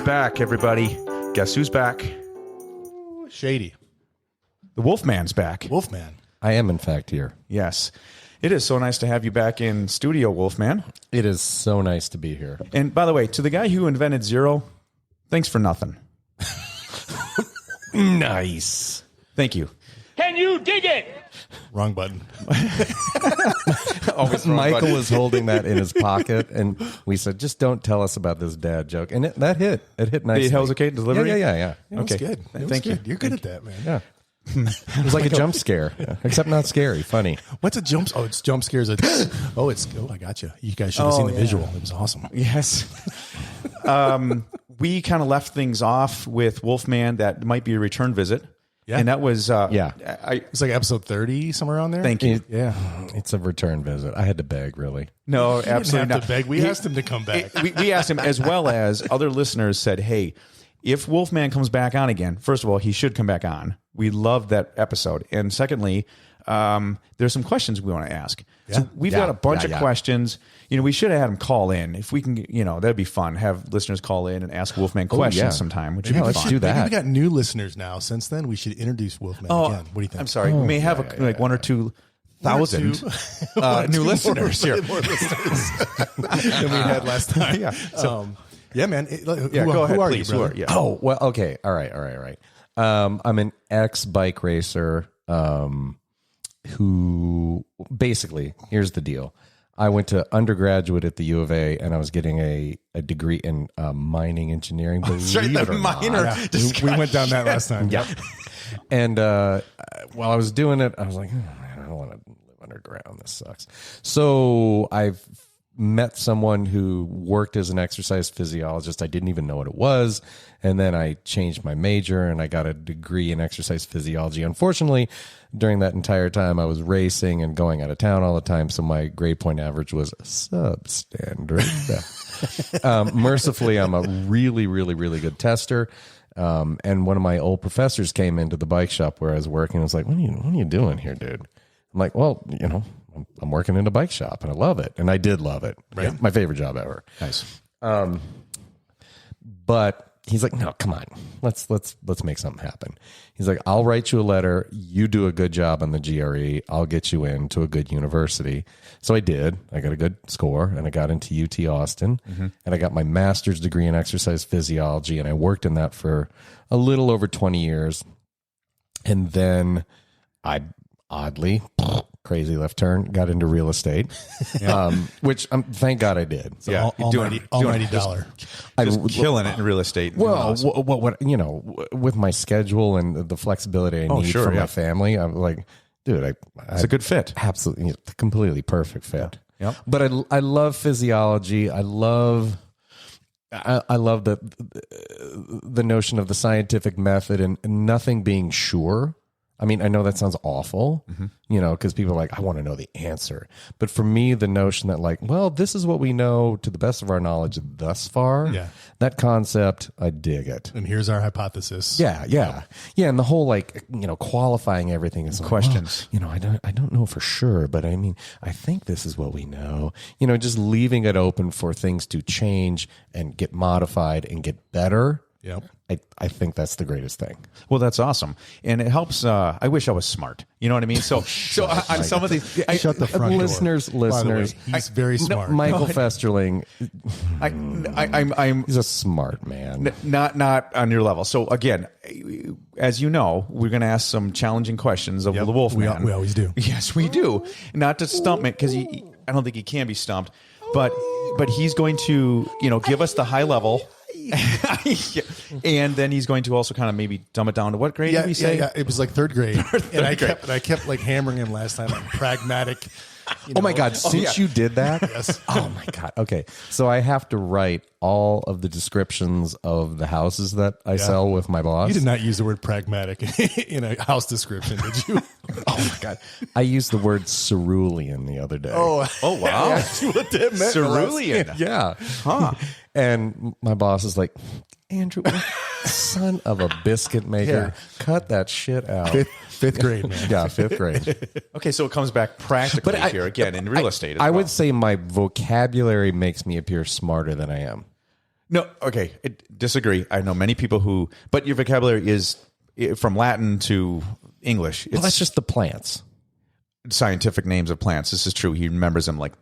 back, everybody. Guess who's back? Shady. The Wolfman's back. Wolfman. I am, in fact, here. Yes. It is so nice to have you back in studio, Wolfman. It is so nice to be here. And by the way, to the guy who invented zero, thanks for nothing. Nice. Thank you. Can you dig it? Wrong button. Always wrong Michael button. was holding that in his pocket, and we said, just don't tell us about this dad joke. And that hit. It hit nicely. It was okay? Delivery? Yeah. It was good. It was Thank you. good. You're good at that, man. Yeah. It was like a jump scare, except not scary, funny. What's a jump? Oh, it's jump scares. I got you. You guys should have seen the visual. It was awesome. Yes. We kind of left things off with Wolfman. That might be a return visit. Yeah. And that was... It's like episode 30, somewhere around there. Thank you. Yeah. It's a return visit. I had to beg, really. No, We didn't absolutely have not. to beg. We asked him to come back. We asked him, as well as other listeners said, hey, if Wolfman comes back on again, first of all, he should come back on. We loved that episode. And secondly, there's some questions we want to ask. Yeah. So we've got a bunch of questions. You know, we should have had him call in. If we can, you know, that'd be fun. Have listeners call in and ask Wolfman questions sometime, which would be let's fun. do that. Maybe we got new listeners now. Since then, we should introduce Wolfman again. What do you think? I'm sorry. we may have like 1 or 2 thousand new listeners here. More listeners than we had last time. Yeah. So, yeah, man. go ahead, who are please. you, brother? Yeah. Oh, well, okay. All right. I'm an ex-bike racer who basically, here's the deal. I went to undergraduate at the U of A, and I was getting a degree in mining engineering. Believe it or not. We went down that last time. Yep. And while I was doing it, I was like, oh, man, I don't want to live underground. This sucks. So I've met someone who worked as an exercise physiologist. I didn't even know what it was. And then I changed my major and I got a degree in exercise physiology. Unfortunately, during that entire time, I was racing and going out of town all the time. So my grade point average was substandard. Mercifully, I'm a really, really, really good tester. And one of my old professors came into the bike shop where I was working and was like, what are you doing here, dude? I'm like, well, you know, I'm working in a bike shop and I love it. And I did love it. Right. My favorite job ever. Nice. But he's like, no, come on. Let's make something happen. He's like, I'll write you a letter. You do a good job on the GRE. I'll get you into a good university. So I did. I got a good score and I got into UT Austin and I got my master's degree in exercise physiology. And I worked in that for a little over 20 years. And then I oddly, crazy left turn, got into real estate, which thank God I did. So almighty dollar. Just killing it in real estate. Well, Awesome. what you know, with my schedule and the flexibility I need for my family, I'm like, dude, it's a good fit. Absolutely, completely perfect fit. Yep. But I love physiology. I love the notion of the scientific method and nothing being sure. I mean, I know that sounds awful, you know, because people are like, I want to know the answer. But for me, the notion that like, well, this is what we know to the best of our knowledge thus far. Yeah. That concept, I dig it. And here's our hypothesis. Yeah. And the whole like, you know, qualifying everything is like, questions. well, you know, I don't know for sure, but I mean, I think this is what we know. You know, just leaving it open for things to change and get modified and get better. Yep. I think that's the greatest thing. Well, that's awesome, and it helps. I wish I was smart. You know what I mean? So on some of these, Shut the front listeners, door. By the way, he's very smart. Michael Festerling, I'm he's a smart man. not on your level. So again, as you know, we're going to ask some challenging questions of the Wolfman. We always do. Yes, we do. Not to stump me because I don't think he can be stumped, but he's going to give us the high level. And then he's going to also kind of maybe dumb it down to what grade did we say? Yeah, it was like third grade. And I kept like hammering him last time on pragmatic. Oh my God, since you did that? Yes. Oh my God. Okay. So I have to write all of the descriptions of the houses that I sell with my boss. You did not use the word pragmatic in a house description, did you? Oh my God. I used the word cerulean the other day. Oh wow. That's what that meant. Cerulean. Yeah. Huh. And my boss is like, Andrew, son of a biscuit maker, cut that shit out. Fifth grade, man. Yeah, fifth grade. Okay, so it comes back practically here again in real estate. I would say my vocabulary makes me appear smarter than I am. No, okay, disagree. I know many people who, but your vocabulary is from Latin to English. It's Well, that's just the plants. scientific names of plants. This is true. He remembers them like,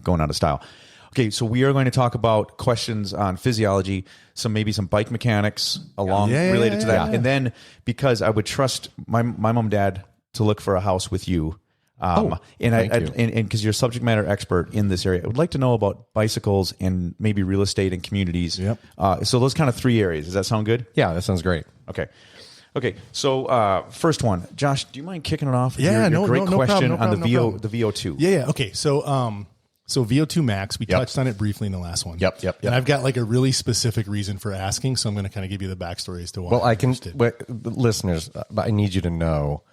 going out of style. Okay, so we are going to talk about questions on physiology, maybe some bike mechanics related to that. And then because I would trust my mom and dad to look for a house with you. And because you're a subject matter expert in this area, I would like to know about bicycles and maybe real estate and communities. Yep. So those kind of 3 areas. Does that sound good? Yeah, that sounds great. Okay. So first one, Josh, do you mind kicking it off? Yeah, your great question no problem, on the problem. the VO2. Yeah. Okay. So VO2 max, we touched on it briefly in the last one. Yep. And I've got like a really specific reason for asking, so I'm going to kind of give you the backstory as to why. Well, listeners, I need you to know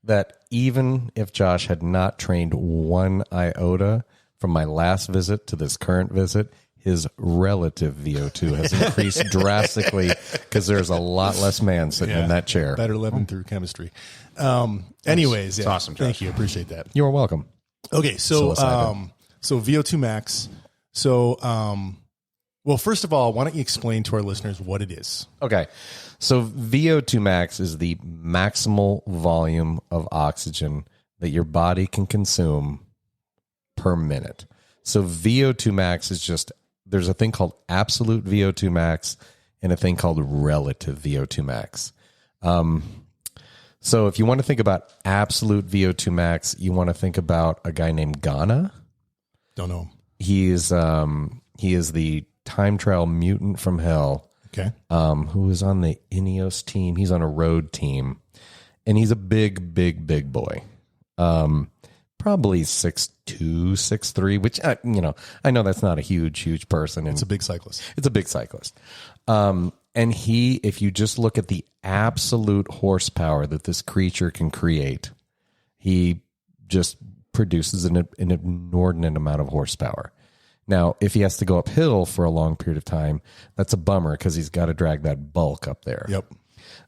that even if Josh had not trained one iota from my last visit to this current visit, his relative VO2 has increased drastically because there's a lot less man sitting in that chair. Better living through chemistry. Anyways, it's awesome, Josh. Thank you. Appreciate that. You're welcome. Okay. So VO2 max. Well, first of all, why don't you explain to our listeners what it is? Okay. So VO2 max is the maximal volume of oxygen that your body can consume per minute. So VO2 max is just, there's a thing called absolute VO2 max and a thing called relative VO2 max. So if you want to think about absolute VO2 max, you want to think about a guy named Ghana. Don't know him. He is the time trial mutant from hell. Okay. Who is on the Ineos team. He's on a road team, and he's a big boy. Probably 6'2", 6'3", which, I know that's not a huge person. It's a big cyclist. It's a big cyclist. And if you just look at the absolute horsepower that this creature can create, he just produces an inordinate amount of horsepower. Now, if he has to go uphill for a long period of time, that's a bummer because he's got to drag that bulk up there. Yep.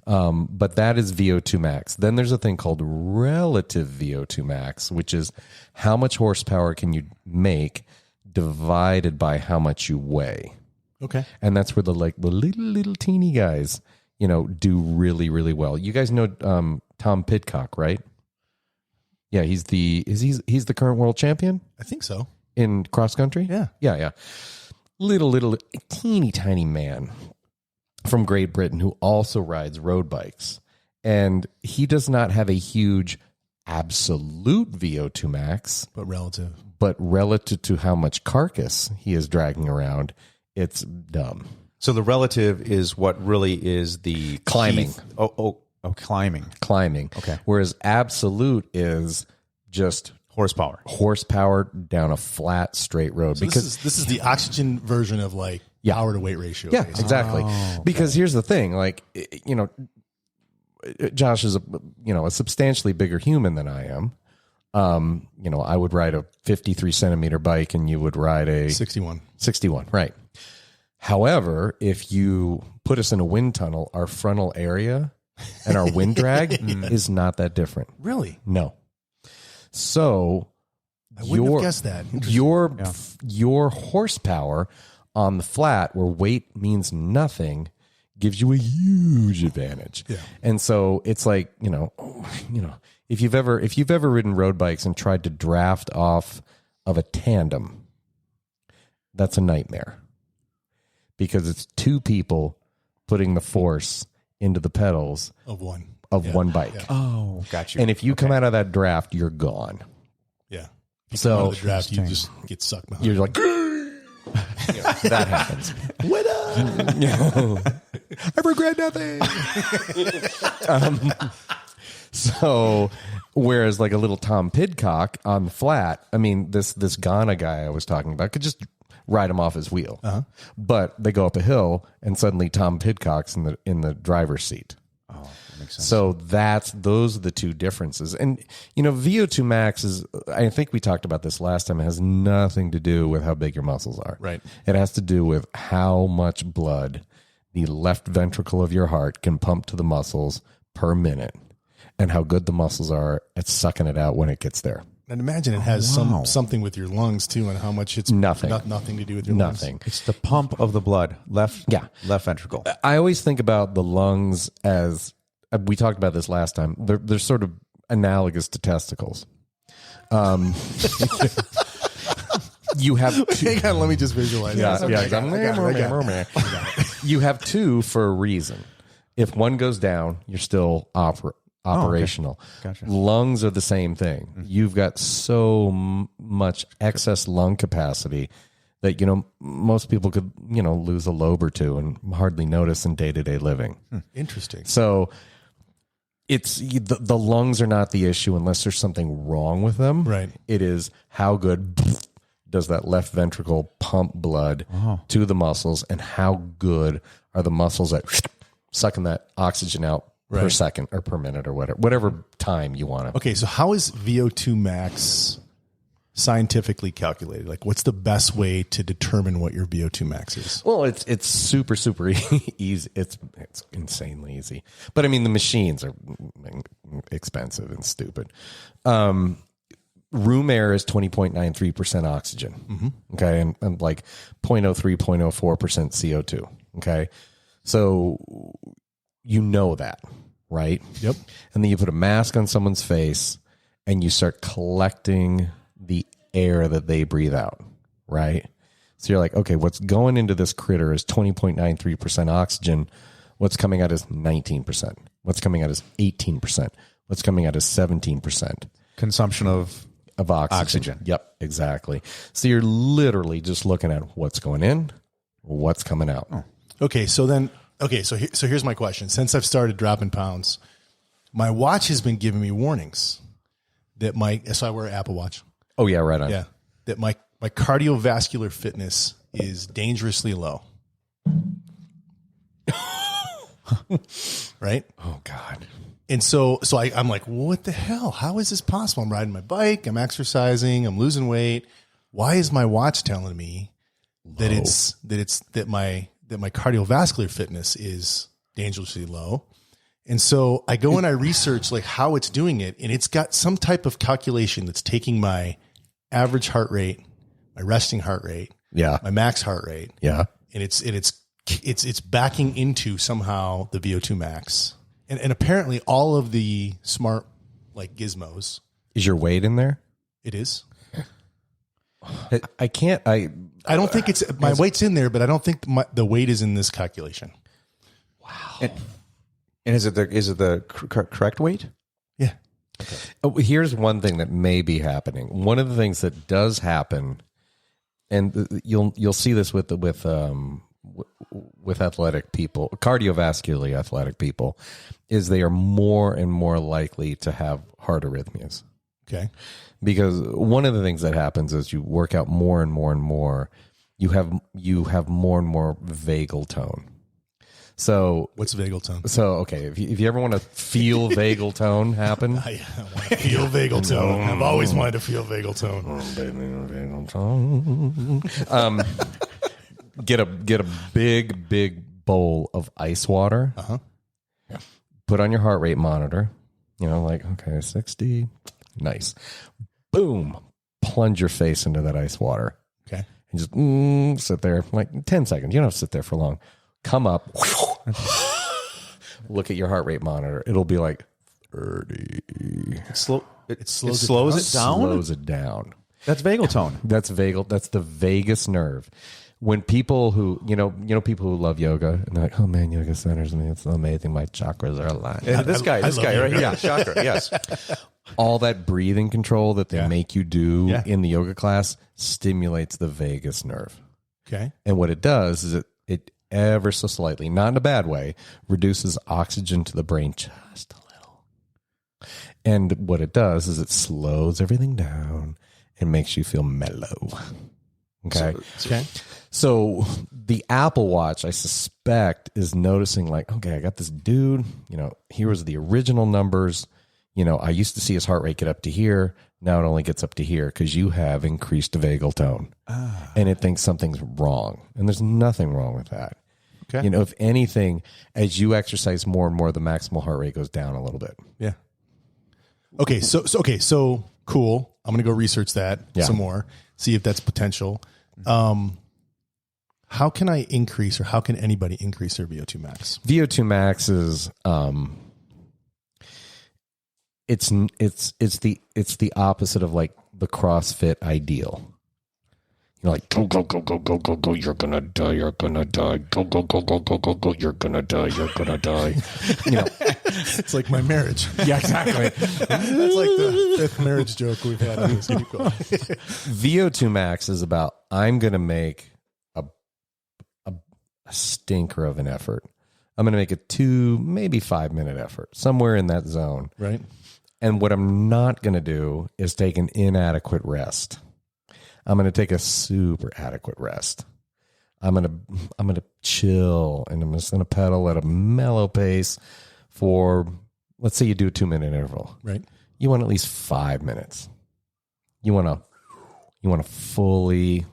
But that is VO2 max. Then there's a thing called relative VO2 max, which is how much horsepower can you make divided by how much you weigh. Okay. And that's where the little teeny guys, do really, really well. You guys know Tom Pidcock, right? Yeah, he's the current world champion I think so. in cross country. Yeah. Little teeny tiny man from Great Britain who also rides road bikes, and he does not have a huge absolute VO2 max, But relative. but relative to how much carcass he is dragging around, it's dumb. So the relative is what really is the Climbing. Climbing. Okay. Whereas absolute is just Horsepower. down a flat straight road. So because this is the oxygen version of like power to weight ratio. yeah, basically. exactly. Because here's the thing, Josh is a substantially bigger human than I am. I would ride a 53 centimeter bike and you would ride a 61, right? However, if you put us in a wind tunnel, our frontal area and our wind drag is not that different. Really? No. So I wouldn't have guessed that. your horsepower on the flat where weight means nothing gives you a huge advantage. Yeah. And so it's like, if you've ever ridden road bikes and tried to draft off of a tandem, that's a nightmare. Because it's two people putting the force into the pedals of one bike. Yeah. Oh, got you. And if you come out of that draft, you're gone. Yeah. So the draft, you just get sucked behind. you're like, that happens. What up? I regret nothing. So, whereas like a little Tom Pidcock on the flat, I mean, this Ghana guy I was talking about could just ride him off his wheel. But they go up a hill and suddenly Tom Pidcock's in the driver's seat. Oh, that makes sense. So those are the two differences. And, VO2 max is, I think we talked about this last time, it has nothing to do with how big your muscles are. Right. It has to do with how much blood the left ventricle of your heart can pump to the muscles per minute and how good the muscles are at sucking it out when it gets there. And imagine it has something with your lungs too, and how much it's nothing to do with your nothing. lungs. It's the pump of the blood, left ventricle. I always think about the lungs as we talked about this last time. They're sort of analogous to testicles. You have two. Hang on, let me just visualize. Yeah. I got it. You have two for a reason. If one goes down, you're still operational. Okay. Gotcha. Lungs are the same thing. Mm-hmm. You've got so much excess lung capacity that, most people could, lose a lobe or two and hardly notice in day-to-day living. Interesting. So it's the lungs are not the issue unless there's something wrong with them. Right. It is how good does that left ventricle pump blood to the muscles, and how good are the muscles at sucking that oxygen out per second or per minute or whatever time you want to. Okay, so how is VO2 max scientifically calculated? Like, what's the best way to determine what your VO2 max is? Well, it's super easy. It's insanely easy. But I mean, the machines are expensive and stupid. Room air is 20.93% oxygen. Mm-hmm. Okay. And like 0.03, 0.04% CO2. Okay. So that, right? Yep. And then you put a mask on someone's face and you start collecting the air that they breathe out. Right. So you're like, okay, what's going into this critter is 20.93% oxygen. What's coming out is 19%. What's coming out is 18%. What's coming out is 17%. Consumption of oxygen. Yep, exactly. So you're literally just looking at what's going in, what's coming out. Oh. So here's my question. Since I've started dropping pounds, my watch has been giving me warnings that so I wear an Apple Watch. Oh yeah, right on. Yeah, that my cardiovascular fitness is dangerously low. Right? Oh God. And so I'm like, what the hell? How is this possible? I'm riding my bike, I'm exercising, I'm losing weight. Why is my watch telling me that my cardiovascular fitness is dangerously low? And so I go and I research like how it's doing it, and it's got some type of calculation that's taking my average heart rate, my resting heart rate, my max heart rate, and it's backing into somehow the VO2 max. And apparently all of the smart like gizmos. Is your weight in there? It is. I don't think it's my weight's in there, but I don't think the weight is in this calculation. Wow. And is it the correct weight? Yeah. Okay. Oh, here's one thing that may be happening. One of the things that does happen, and you'll see this with athletic people, cardiovascularly athletic people, is they are more and more likely to have heart arrhythmias. Okay. Because one of the things that happens is you work out more and more and more, you have more and more vagal tone. So what's vagal tone? So, okay, if you ever want to feel vagal tone happen. I want to feel vagal tone. I've always wanted to feel vagal tone. Get a big bowl of ice water. Uh-huh. Put on your heart rate monitor. Like, okay, 60. Nice. Boom. Plunge your face into that ice water. Okay. And just sit there like 10 seconds. You don't have to sit there for long. Come up. Look at your heart rate monitor. It'll be like 30. It slows it down? Slows it down. That's vagal tone. That's vagal. That's the vagus nerve. When people who, people who love yoga, and they're like, oh man, yoga centers me. It's amazing. My chakras are aligned. Yeah, this guy right here. Yeah, chakra, yes. All that breathing control that they make you do in the yoga class stimulates the vagus nerve. Okay. And what it does is it ever so slightly, not in a bad way, reduces oxygen to the brain just a little. And what it does is it slows everything down and makes you feel mellow. Okay. So the Apple Watch, I suspect, is noticing like, okay, I got this dude, here was the original numbers. I used to see his heart rate get up to here. Now it only gets up to here because you have increased vagal tone. And it thinks something's wrong. And there's nothing wrong with that. Okay. If anything, as you exercise more and more, the maximal heart rate goes down a little bit. Yeah. Okay. So cool. I'm going to go research that some more, see if that's potential. How can I increase, or how can anybody increase their VO2 max? VO2 max is it's the opposite of like the CrossFit ideal. You're like, go, go, go, go, go, go, go, you're gonna die, you're gonna die, go, go, go, go, go, go, go, you're gonna die, you're gonna die. You know, It's like my marriage. yeah, exactly. That's like the fifth marriage joke we've had on this. Keep going. VO2 max is about, I'm gonna make a stinker of an effort. I'm gonna make a 2, maybe 5 minute effort, somewhere in that zone. Right. And what I'm not gonna do is take an inadequate rest. I'm going to take a super adequate rest. I'm going to chill, and I'm just going to pedal at a mellow pace for, let's say you do a 2-minute interval. Right. You want at least 5 minutes. You want to fully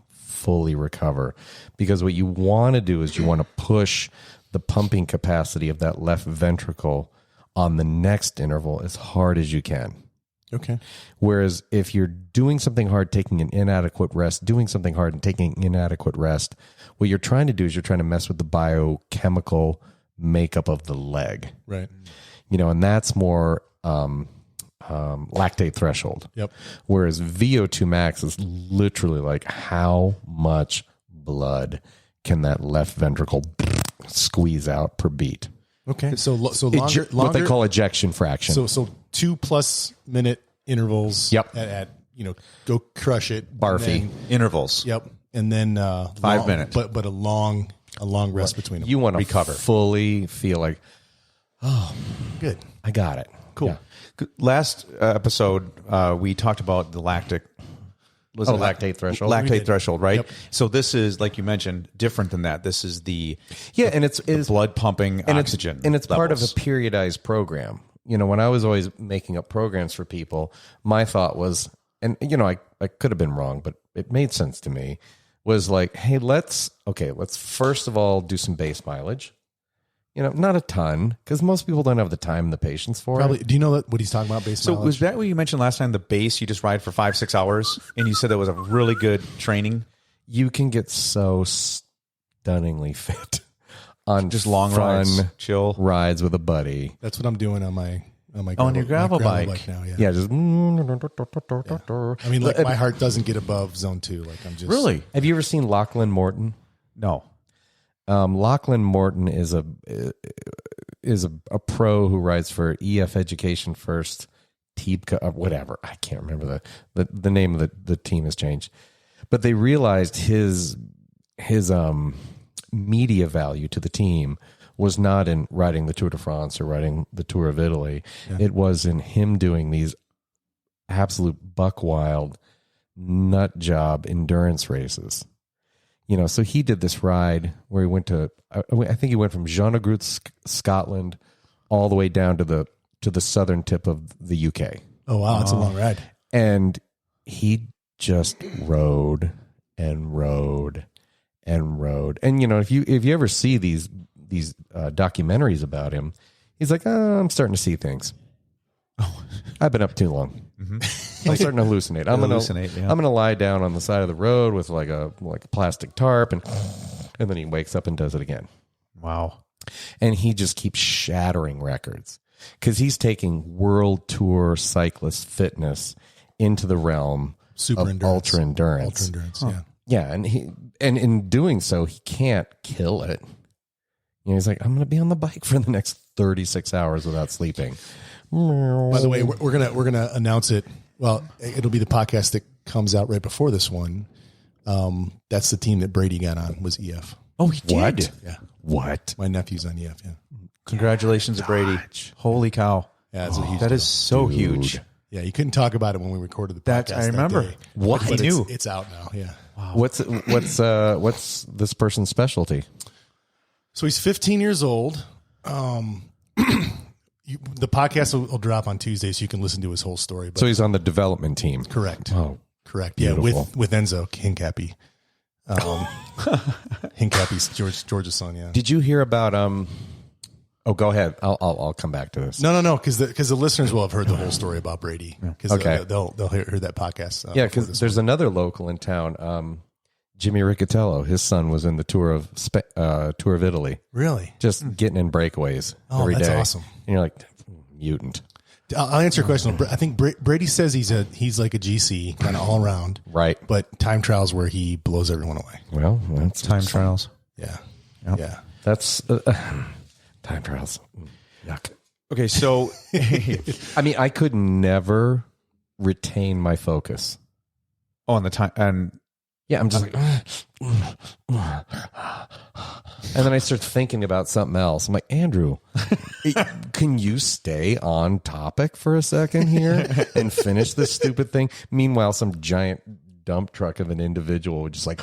recover, because what you want to do is you want to push the pumping capacity of that left ventricle on the next interval as hard as you can. Okay. Whereas if you're doing something hard, taking an inadequate rest, doing something hard and taking inadequate rest, what you're trying to do is you're trying to mess with the biochemical makeup of the leg. Right. You know, and that's more lactate threshold. Yep. Whereas VO2 max is literally like, how much blood can that left ventricle squeeze out per beat? Okay. So longer, What they call ejection fraction. So 2+ minute intervals. Yep. At go crush it. Barfy and then- intervals. Yep. And then 5 minutes. but a long rest between them. you want to recover. fully feel like, Good. I got it. Cool. Yeah. Last episode, we talked about the lactate threshold. Lactate threshold, right? Yep. So this is, like you mentioned, different than that. This is the And it's blood pumping oxygen, it's part of a levels. periodized program. You know, when I was always making up programs for people, my thought was, and you know, I could have been wrong, but it made sense to me, was like, hey, let's first of all do some base mileage. You know, not a ton, because most people don't have the time and the patience for Probably. it. Do you know what he's talking about? Base So mileage? was that what you mentioned last time? The base you just ride for 5-6 hours, and you said that was a really good training. You can get so stunningly fit on Just long rides, chill. rides with a buddy. That's what I'm doing on my On your gravel bike. now. Yeah. Yeah, just I mean, like my heart doesn't get above zone 2. Like I'm just Really? Have you ever seen Lachlan Morton? No. Lachlan Morton is a pro who rides for EF Education First, Teebka, or whatever. I can't remember the name of the team has changed, but they realized his media value to the team was not in riding the Tour de France or riding the Tour of Italy. Yeah. It was in him doing these absolute buck wild nut job endurance races. You know, so he did this ride where he went to, I think he went from Jeannegroots, Scotland, all the way down to the southern tip of the UK. Oh wow, that's a long ride. And he just rode and rode and rode. And you know, if you ever see these documentaries about him, he's like, I'm starting to see things. I've been up too long. Mm-hmm. I'm starting to hallucinate. I'm gonna lie down on the side of the road with like a plastic tarp, and then he wakes up and does it again. Wow. And he just keeps shattering records because he's taking world tour cyclist fitness into the realm of ultra endurance. Yeah, and in doing so, he can't kill it. You know, he's like, I'm going to be on the bike for the next 36 hours without sleeping. By the way, we're gonna announce it. Well, it'll be the podcast that comes out right before this one. That's the team that Brady got on, was EF. Oh, he did? What? Yeah. What? My nephew's on EF. Yeah. Congratulations to Brady. Holy cow. Yeah, that's a huge that deal. is so huge. Yeah, you couldn't talk about it when we recorded the podcast. I remember. That day. What he knew. It's out now. Yeah. Wow. What's this person's specialty? So he's 15 years old. The podcast will drop on Tuesday, so you can listen to his whole story. But So he's on the development team. correct. Oh, Correct. beautiful. Yeah, with Enzo Hincapi. Hincapi's George's son. Yeah. Did you hear about Oh, go ahead. I'll come back to this. No, because the listeners will have heard the whole story about Brady. Because Okay. they'll hear that podcast. Yeah, because there's another local in town, Jimmy Riccatello. His son was in the tour of Italy, Really? just getting in breakaways every that's day. awesome. And you're like, mutant, I'll answer your question. I think Brady says he's like a GC, kind of all around. right? But time trials where he blows everyone away. Well, that's Time trials. Yeah. Yep. Yeah. That's time trials. Yuck. Okay, so I mean, I could never retain my focus. on the time and Yeah, I'm just like, and then I start thinking about something else. I'm like, Andrew, can you stay on topic for a second here and finish this stupid thing? Meanwhile, some giant dump truck of an individual would just like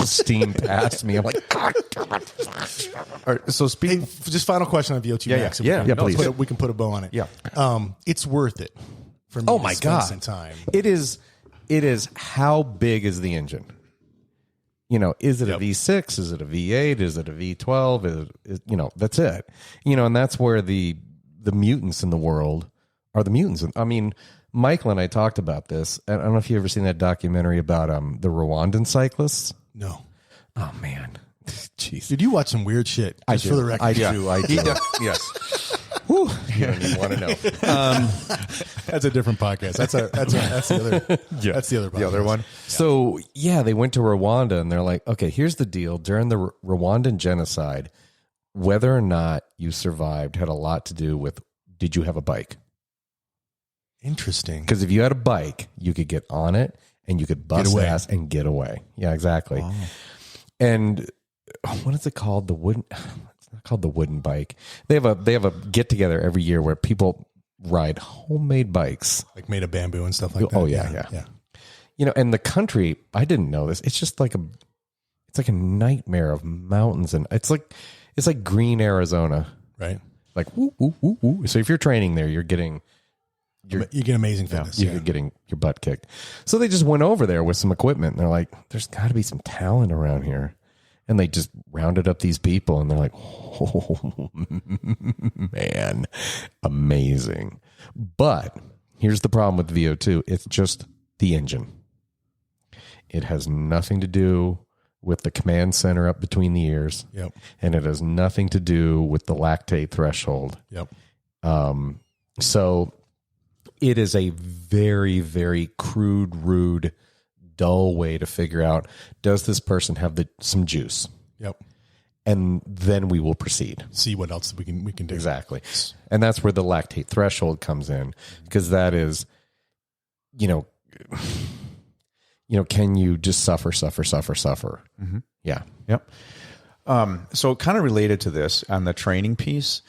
steam past me. I'm like, God damn it. all right, so speaking. Just final question on VO2 Max. yeah. Yeah, please. We can put a bow on it. Yeah. It's worth it for me. Oh to my spend God. some time. It is how big is the engine? Is it a V6? Is it a V8? Is it a V12? That's it. And that's where the mutants in the world are the mutants. I mean, Michael and I talked about this. I don't know if you've ever seen that documentary about the Rwandan cyclists. No. Oh, man. Jeez. Dude, you watch some weird shit. Just for the record. I do. Yes. Whew. You don't even want to know. That's a different podcast. That's the other. That's the other. Podcast. The other one. So, yeah, they went to Rwanda and they're like, okay, here's the deal. During the Rwandan genocide, whether or not you survived had a lot to do with, did you have a bike? Interesting. Because if you had a bike, you could get on it and you could bust away. ass and get away. Yeah, exactly. Oh. And what is it called? It's not called the wooden bike. They have a get together every year where people ride homemade bikes. Like made of bamboo and stuff like that. Oh yeah. And the country, I didn't know this. It's just like a nightmare of mountains, and it's like green Arizona. Right. Like woo woo woo woo. So if you're training there, you get amazing fitness. You're getting your butt kicked. So they just went over there with some equipment, and they're like, "There's got to be some talent around here," and they just rounded up these people, and they're like, "Oh man, amazing!" But here's the problem with VO2: it's just the engine. It has nothing to do with the command center up between the ears, Yep. and it has nothing to do with the lactate threshold. Yep. So it is a very, very crude, rude, dull way to figure out, does this person have some juice? Yep. And then we will proceed. See what else we can do. Exactly. And that's where the lactate threshold comes in, because that is, can you just suffer? Mm-hmm. Yeah. Yep. So kind of related to this on the training piece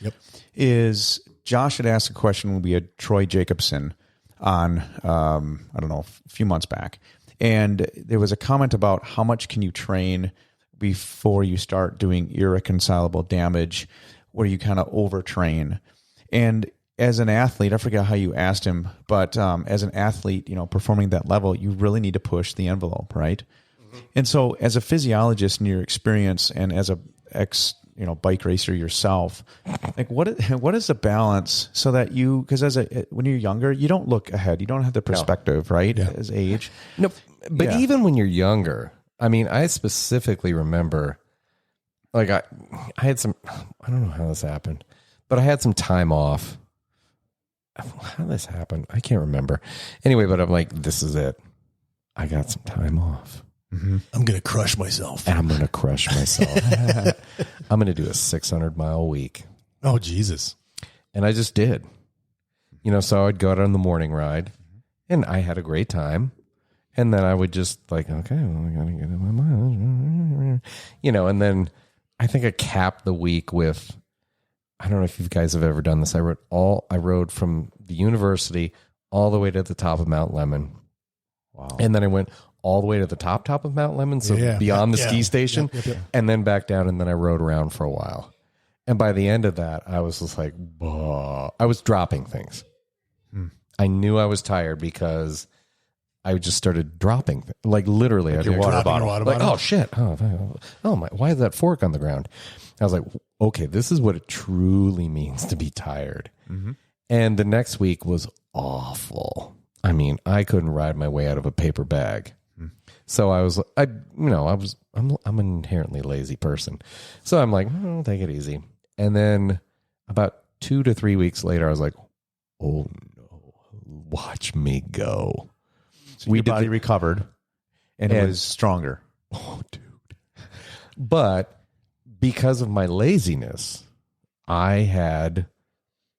is Josh had asked a question when we had Troy Jacobson on, I don't know, a few months back. And there was a comment about how much can you train before you start doing irreconcilable damage, where you kind of overtrain. And as an athlete, I forget how you asked him, but as an athlete, performing that level, you really need to push the envelope, right? Mm-hmm. And so as a physiologist in your experience and as a bike racer yourself, like what is the balance so that because when you're younger, you don't look ahead. You don't have the perspective, right? Yeah. As age. No, but even when you're younger, I mean, I specifically remember, like I had some, I don't know how this happened, but I had some time off. How did this happen? I can't remember. Anyway, but I'm like, this is it. I got some time off. Mm-hmm. I'm going to crush myself. I'm going to crush myself. I'm going to do a 600-mile week. Oh, Jesus. And I just did. So I'd go out on the morning ride, and I had a great time. And then I would just like, okay, well, I got to get in my mind. And then I think I capped the week with, I don't know if you guys have ever done this. I rode from the university all the way to the top of Mount Lemon. Wow. And then I went all the way to the top of Mount Lemon, so beyond the ski station, and then back down, and then I rode around for a while. And by the end of that, I was just like, I was dropping things. I knew I was tired because I just started dropping, like literally. Like your water bottle. Like, oh shit! Oh my! Why is that fork on the ground? I was like, okay, this is what it truly means to be tired. Mm-hmm. And the next week was awful. I mean, I couldn't ride my way out of a paper bag. So I'm an inherently lazy person. So I'm like, oh, take it easy. And then about 2 to 3 weeks later, I was like, oh no, watch me go. So your body recovered and it was stronger. Oh, dude. But because of my laziness, I had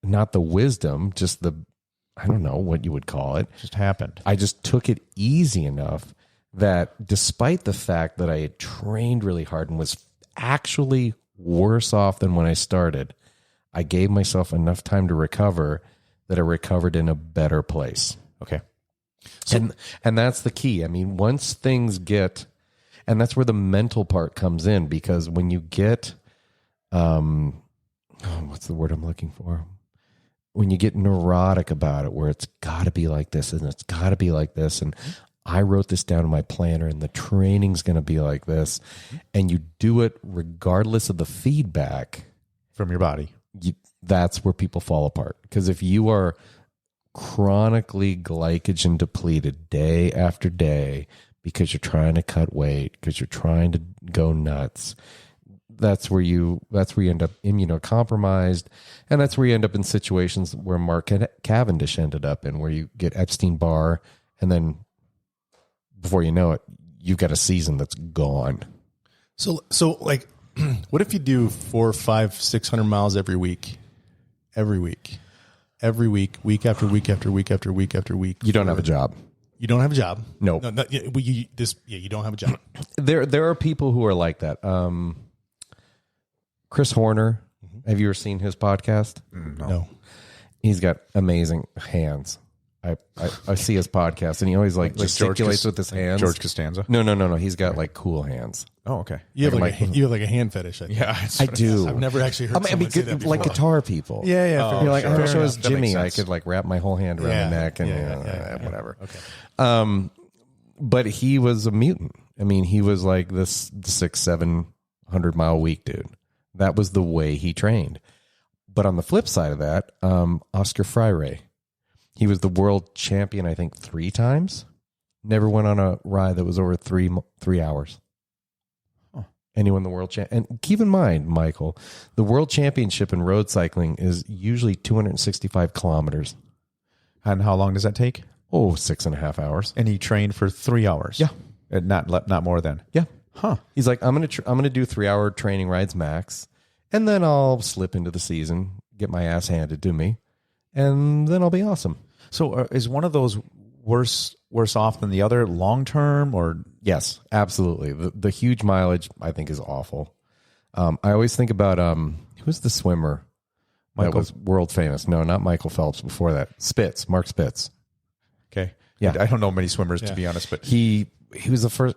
not the wisdom, just the, I don't know what you would call it. Just happened. I just took it easy enough that despite the fact that I had trained really hard and was actually worse off than when I started, I gave myself enough time to recover that I recovered in a better place. Okay. So, and that's the key. I mean, once things get, and that's where the mental part comes in, because when you get, what's the word I'm looking for? When you get neurotic about it, where it's got to be like this and it's got to be like this, and I wrote this down in my planner and the training's going to be like this, and you do it regardless of the feedback from your body, that's where people fall apart. Because if you are chronically glycogen depleted day after day because you're trying to cut weight, because you're trying to go nuts, that's where you end up immunocompromised, and that's where you end up in situations where Mark Cavendish ended up in, where you get Epstein-Barr, and then before you know it, you've got a season that's gone. So like, what if you do 400, 500, 600 miles every week, week after week after week after week after week? You don't have a job. You don't have a job. No. You don't have a job. There are people who are like that. Chris Horner. Have you ever seen his podcast? No. He's got amazing hands. I see his podcast, and he always like gesticulates with his hands. George Costanza? No. He's got like cool hands. Oh, okay. You have like a hand fetish. I think. Yeah, I do. I've never actually heard someone say that before. Like guitar people. Yeah. You're like, I wish I was That makes Jimmy. I sense. could like wrap my whole hand around the neck and whatever. Okay. But he was a mutant. I mean, he was like this 600-700 mile week dude. That was the way he trained. But on the flip side of that, Oscar Freire, he was the world champion, I think, 3 times. Never went on a ride that was over 3 hours. Huh. And he won the world champ. And keep in mind, Michael, the world championship in road cycling is usually 265 kilometers. And how long does that take? Oh, 6.5 hours. And he trained for 3 hours. Yeah. Not more than. Yeah. Huh. He's like, I'm gonna do 3 hour training rides max, and then I'll slip into the season, get my ass handed to me, and then I'll be awesome. So is one of those worse off than the other long term, or? Yes, absolutely. The huge mileage, I think, is awful. I always think about who's the swimmer that was world famous? No, not Michael Phelps. Before that, Mark Spitz. Okay. Yeah. I don't know many swimmers, to be honest, but he was the first.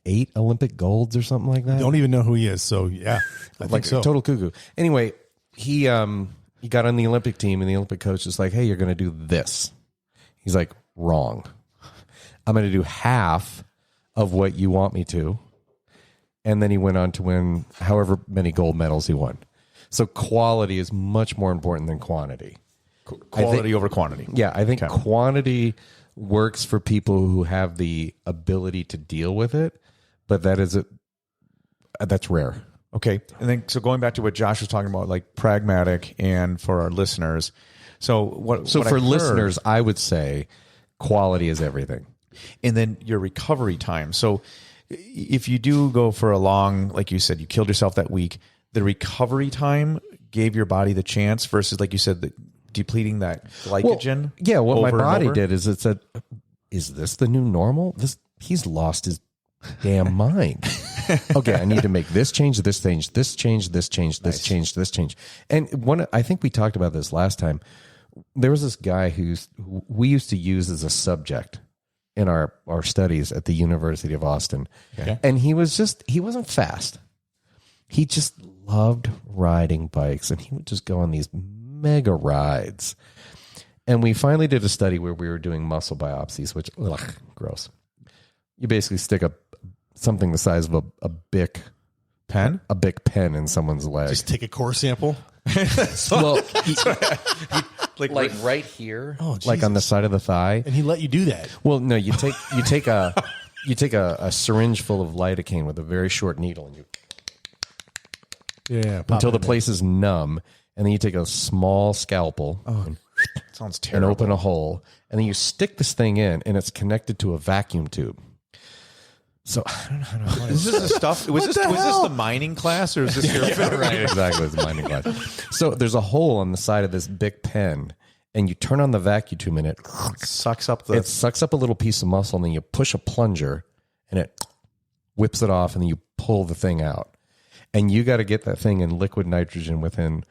8 Olympic golds or something like that. Don't even know who he is. So yeah, I think so. Total cuckoo. Anyway, he got on the Olympic team, and the Olympic coach is like, "Hey, you're going to do this." He's like, "Wrong. I'm going to do half of what you want me to." And then he went on to win however many gold medals he won. So quality is much more important than quantity. Quality over quantity. Yeah, I think quantity works for people who have the ability to deal with it, but that's rare. Okay. And then, so going back to what Josh was talking about, like pragmatic and for our listeners. So for listeners, I would say quality is everything. And then your recovery time. So if you do go for a long, like you said, you killed yourself that week, the recovery time gave your body the chance versus, like you said, depleting that glycogen. What my body did is it said, is this the new normal? He's lost his damn mind. Okay, I need to make this change, this change, this change, this change, this change, this change. And I think we talked about this last time. There was this guy who we used to use as a subject in our studies at the University of Austin. Okay. And he wasn't fast. He just loved riding bikes, and he would just go on these mega rides. And we finally did a study where we were doing muscle biopsies, which, gross. You basically stick up something the size of a Bic pen? a big pen in someone's leg. Just take a core sample. Well, like right here, Oh, like on the side of the thigh. And he let you do that. Well, no, you take a syringe full of lidocaine with a very short needle, and you Yeah. until the place is numb, and then you take a small scalpel and sounds and terrible. open a hole, and then you stick this thing in, and it's connected to a vacuum tube. So I don't know how to. Is this the stuff? Was this the mining class or is this your Right, exactly. It's a mining glass. So there's a hole on the side of this big pen, and you turn on the vacuum tube, and it sucks up the? it sucks up a little piece of muscle, and then you push a plunger, and it whips it off, and then you pull the thing out, and you got to get that thing in liquid nitrogen within,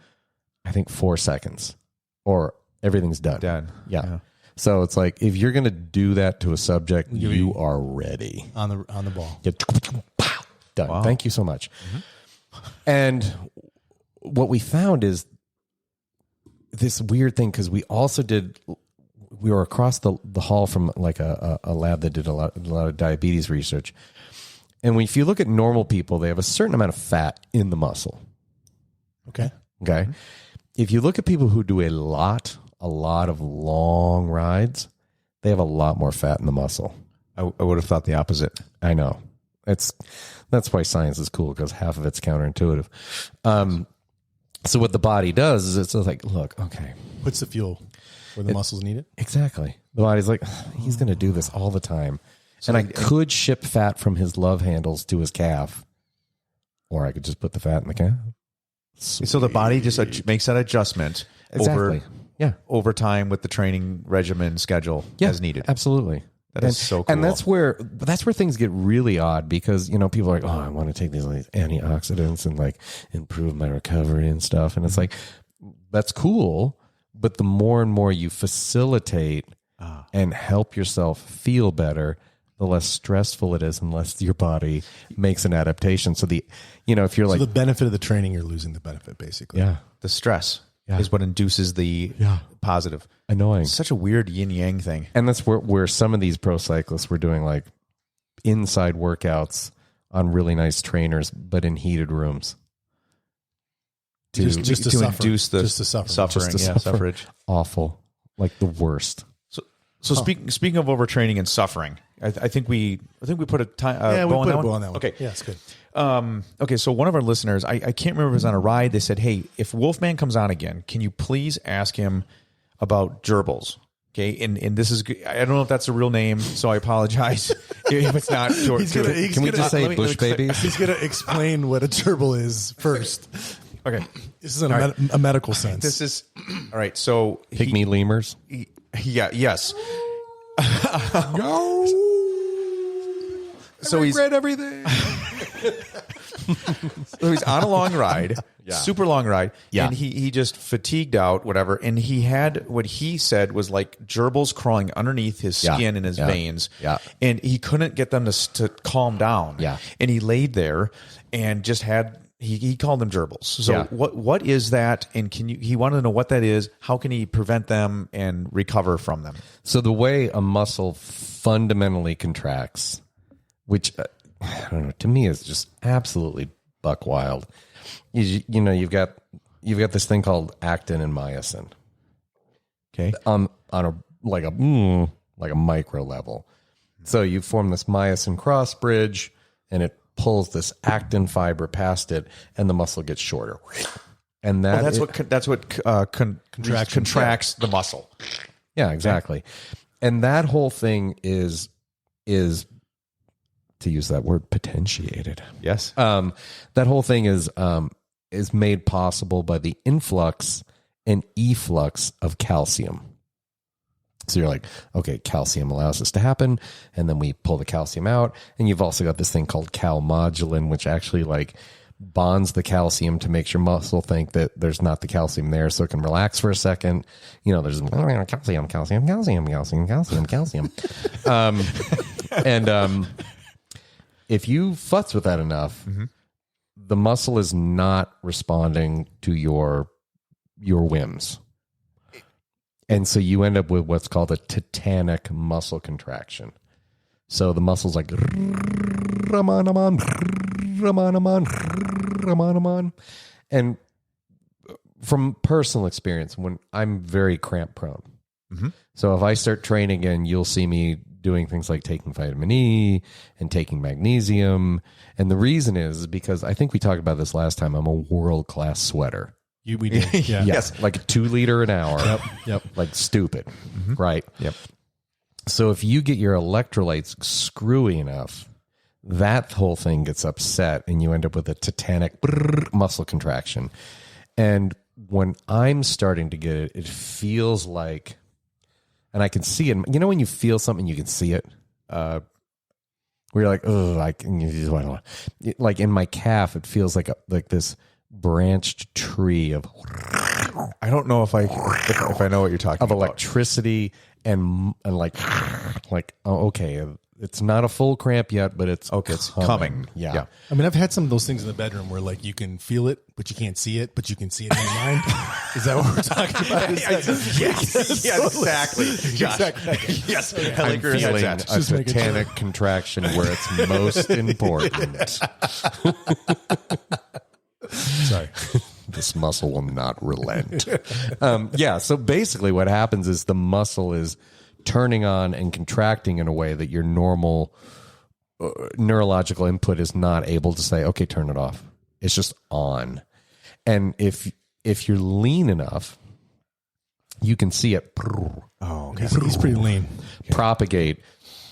I think, 4 seconds, or everything's done. Dead. Yeah. So it's like if you're going to do that to a subject, you are ready. on the ball. Done. Wow. Thank you so much. And what we found is this weird thing, because we were across the hall from like a lab that did a lot of diabetes research. And if you look at normal people, they have a certain amount of fat in the muscle. Okay. Okay. If you look at people who do a lot of long rides, they have a lot more fat in the muscle. I would have thought the opposite. I know. That's why science is cool, because half of it's counterintuitive. So what the body does is it's like, look, okay, Puts the fuel where the muscles need it. exactly. The body's like, he's going to do this all the time. And I could ship fat from his love handles to his calf, or I could just put the fat in the calf. So the body just makes that adjustment over time with the training regimen schedule as needed. Absolutely. That is so cool. And that's where things get really odd, because, people are like, oh, I want to take these antioxidants and like improve my recovery and stuff. And it's like, that's cool. But the more and more you facilitate and help yourself feel better, the less stressful it is, unless your body makes an adaptation. So if you're like, the benefit of the training, you're losing the benefit, basically. yeah, the stress is what induces the positive. annoying. It's such a weird yin yang thing. And that's where some of these pro cyclists were doing like inside workouts on really nice trainers, but in heated rooms. To induce the suffering. Suffrage. Awful. Like the worst. So speaking of overtraining and suffering, I think we put a time. We put a bow on that one. Okay, yeah, it's good. Okay, so one of our listeners, I can't remember if it was on a ride. They said, "Hey, if Wolfman comes on again, can you please ask him about gerbils?" Okay, and this is, I don't know if that's a real name, so I apologize if it's not. Can we just say bush babies? He's going to explain what a gerbil is first. Okay, This is in a medical sense. this is all right. So Pygmy lemurs? yes. No. So he's read everything. So he's on a long ride, super long ride, Yeah. and he just fatigued out, whatever, and he had what he said was like gerbils crawling underneath his skin and his veins, and he couldn't get them to calm down, and he laid there and just had he called them gerbils. So what is that, and he wanted to know what that is, how can he prevent them and recover from them? So the way a muscle fundamentally contracts, which I don't know, to me is just absolutely buck wild. You've got this thing called actin and myosin. Okay, On a micro level. So you form this myosin cross bridge, and it pulls this actin fiber past it, and the muscle gets shorter. And that's what contracts the muscle. Yeah, exactly. And that whole thing is to use that word, potentiated. Yes. That whole thing is made possible by the influx and efflux of calcium. So you're like, okay, calcium allows this to happen, and then we pull the calcium out, and you've also got this thing called calmodulin, which actually like bonds the calcium to make your muscle think that there's not the calcium there, so it can relax for a second. There's calcium. And if you futz with that enough, the muscle is not responding to your whims. And so you end up with what's called a tetanic muscle contraction. So the muscle's like, I'm on. And from personal experience, when I'm very cramp prone. So if I start training again, you'll see me doing things like taking vitamin E and taking magnesium. And the reason is because I think we talked about this last time. I'm a world-class sweater. We did. Yeah. Yes. Like a 2 liter an hour. Yep. Like stupid. Right. Yep. So if you get your electrolytes screwy enough, that whole thing gets upset and you end up with a tetanic muscle contraction. And when I'm starting to get it, it feels like, and I can see it. You know when you feel something, you can see it? Where you're like, oh, like in my calf, it feels like this branched tree of, I don't know if I know what you're talking of about. electricity and like, oh, okay, it's not a full cramp yet, but it's coming. Yeah. I mean, I've had some of those things in the bedroom where like you can feel it, but you can't see it, but you can see it in your mind. Is that what we're talking about? Yes, exactly. Exactly. Yes, I'm feeling a tetanic contraction where it's most important. Sorry. This muscle will not relent. So basically what happens is the muscle is turning on and contracting in a way that your normal neurological input is not able to say, okay, turn it off. It's just on. And if you're lean enough, you can see it. Oh, okay. He's pretty lean. Propagate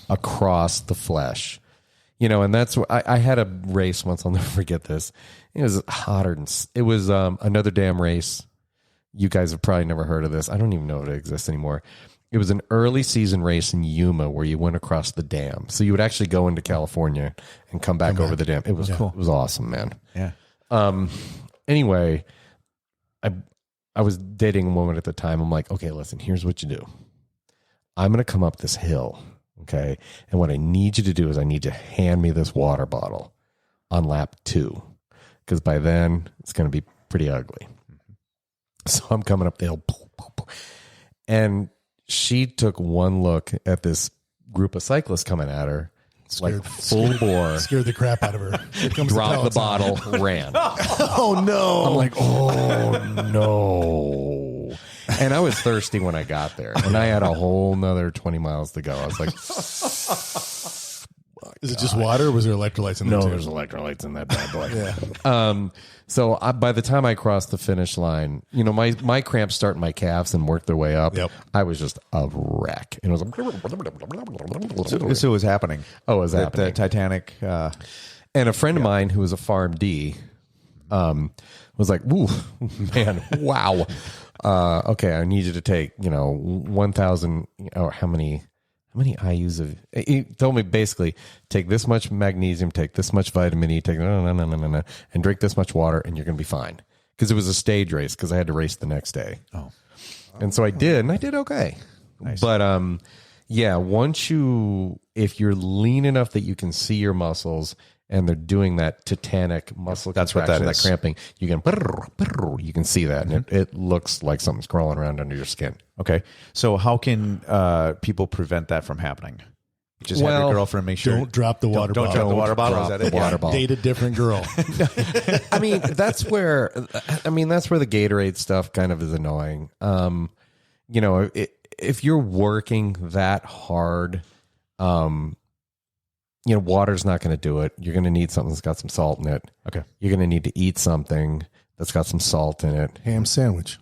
across the flesh. You know, and that's what I had a race once. I'll never forget this. It was hotter than it was another damn race. You guys have probably never heard of this. I don't even know if it exists anymore. It was an early season race in Yuma where you went across the dam. So you would actually go into California and come back over the dam. It was cool. It was awesome, man. Yeah. Anyway, I was dating a woman at the time. I'm like, okay, listen, here's what you do. I'm going to come up this hill. Okay. And what I need you to do is I need you to hand me this water bottle on lap 2. Because by then it's going to be pretty ugly. So I'm coming up the hill. And she took one look at this group of cyclists coming at her. Like full bore. Scared the crap out of her. Dropped the bottle, ran. Oh, no. I'm like, oh, no. And I was thirsty when I got there. And I had a whole nother 20 miles to go. I was like, is it just water or was there electrolytes in there? no, too? there's electrolytes in that bad boy. Yeah. So by the time I crossed the finish line, you know, my cramps start in my calves and work their way up. Yep. I was just a wreck. And it was like... So it was happening. Oh, it was happening. The Titanic. And a friend of mine who was a PharmD was like, "Ooh, man, wow. Okay, I need you to take, 1,000, or how many IUs of..." He told me basically, take this much magnesium, take this much vitamin E, take and drink this much water, and you're going to be fine. Because it was a stage race, because I had to race the next day. Oh. And so I did, and I did okay. Nice. But if you're lean enough that you can see your muscles and they're doing that tetanic muscle that's what that is. That cramping, you can see that, and it looks like something's crawling around under your skin. Okay. So how can people prevent that from happening? Just have your girlfriend make sure. Don't drop the water bottle. Don't drop the water bottle. Is that it? Water bottle. Date a different girl. I mean, that's where the Gatorade stuff kind of is annoying. If you're working that hard, water's not going to do it. You're going to need something that's got some salt in it. Okay. You're going to need to eat something that's got some salt in it. Ham sandwich.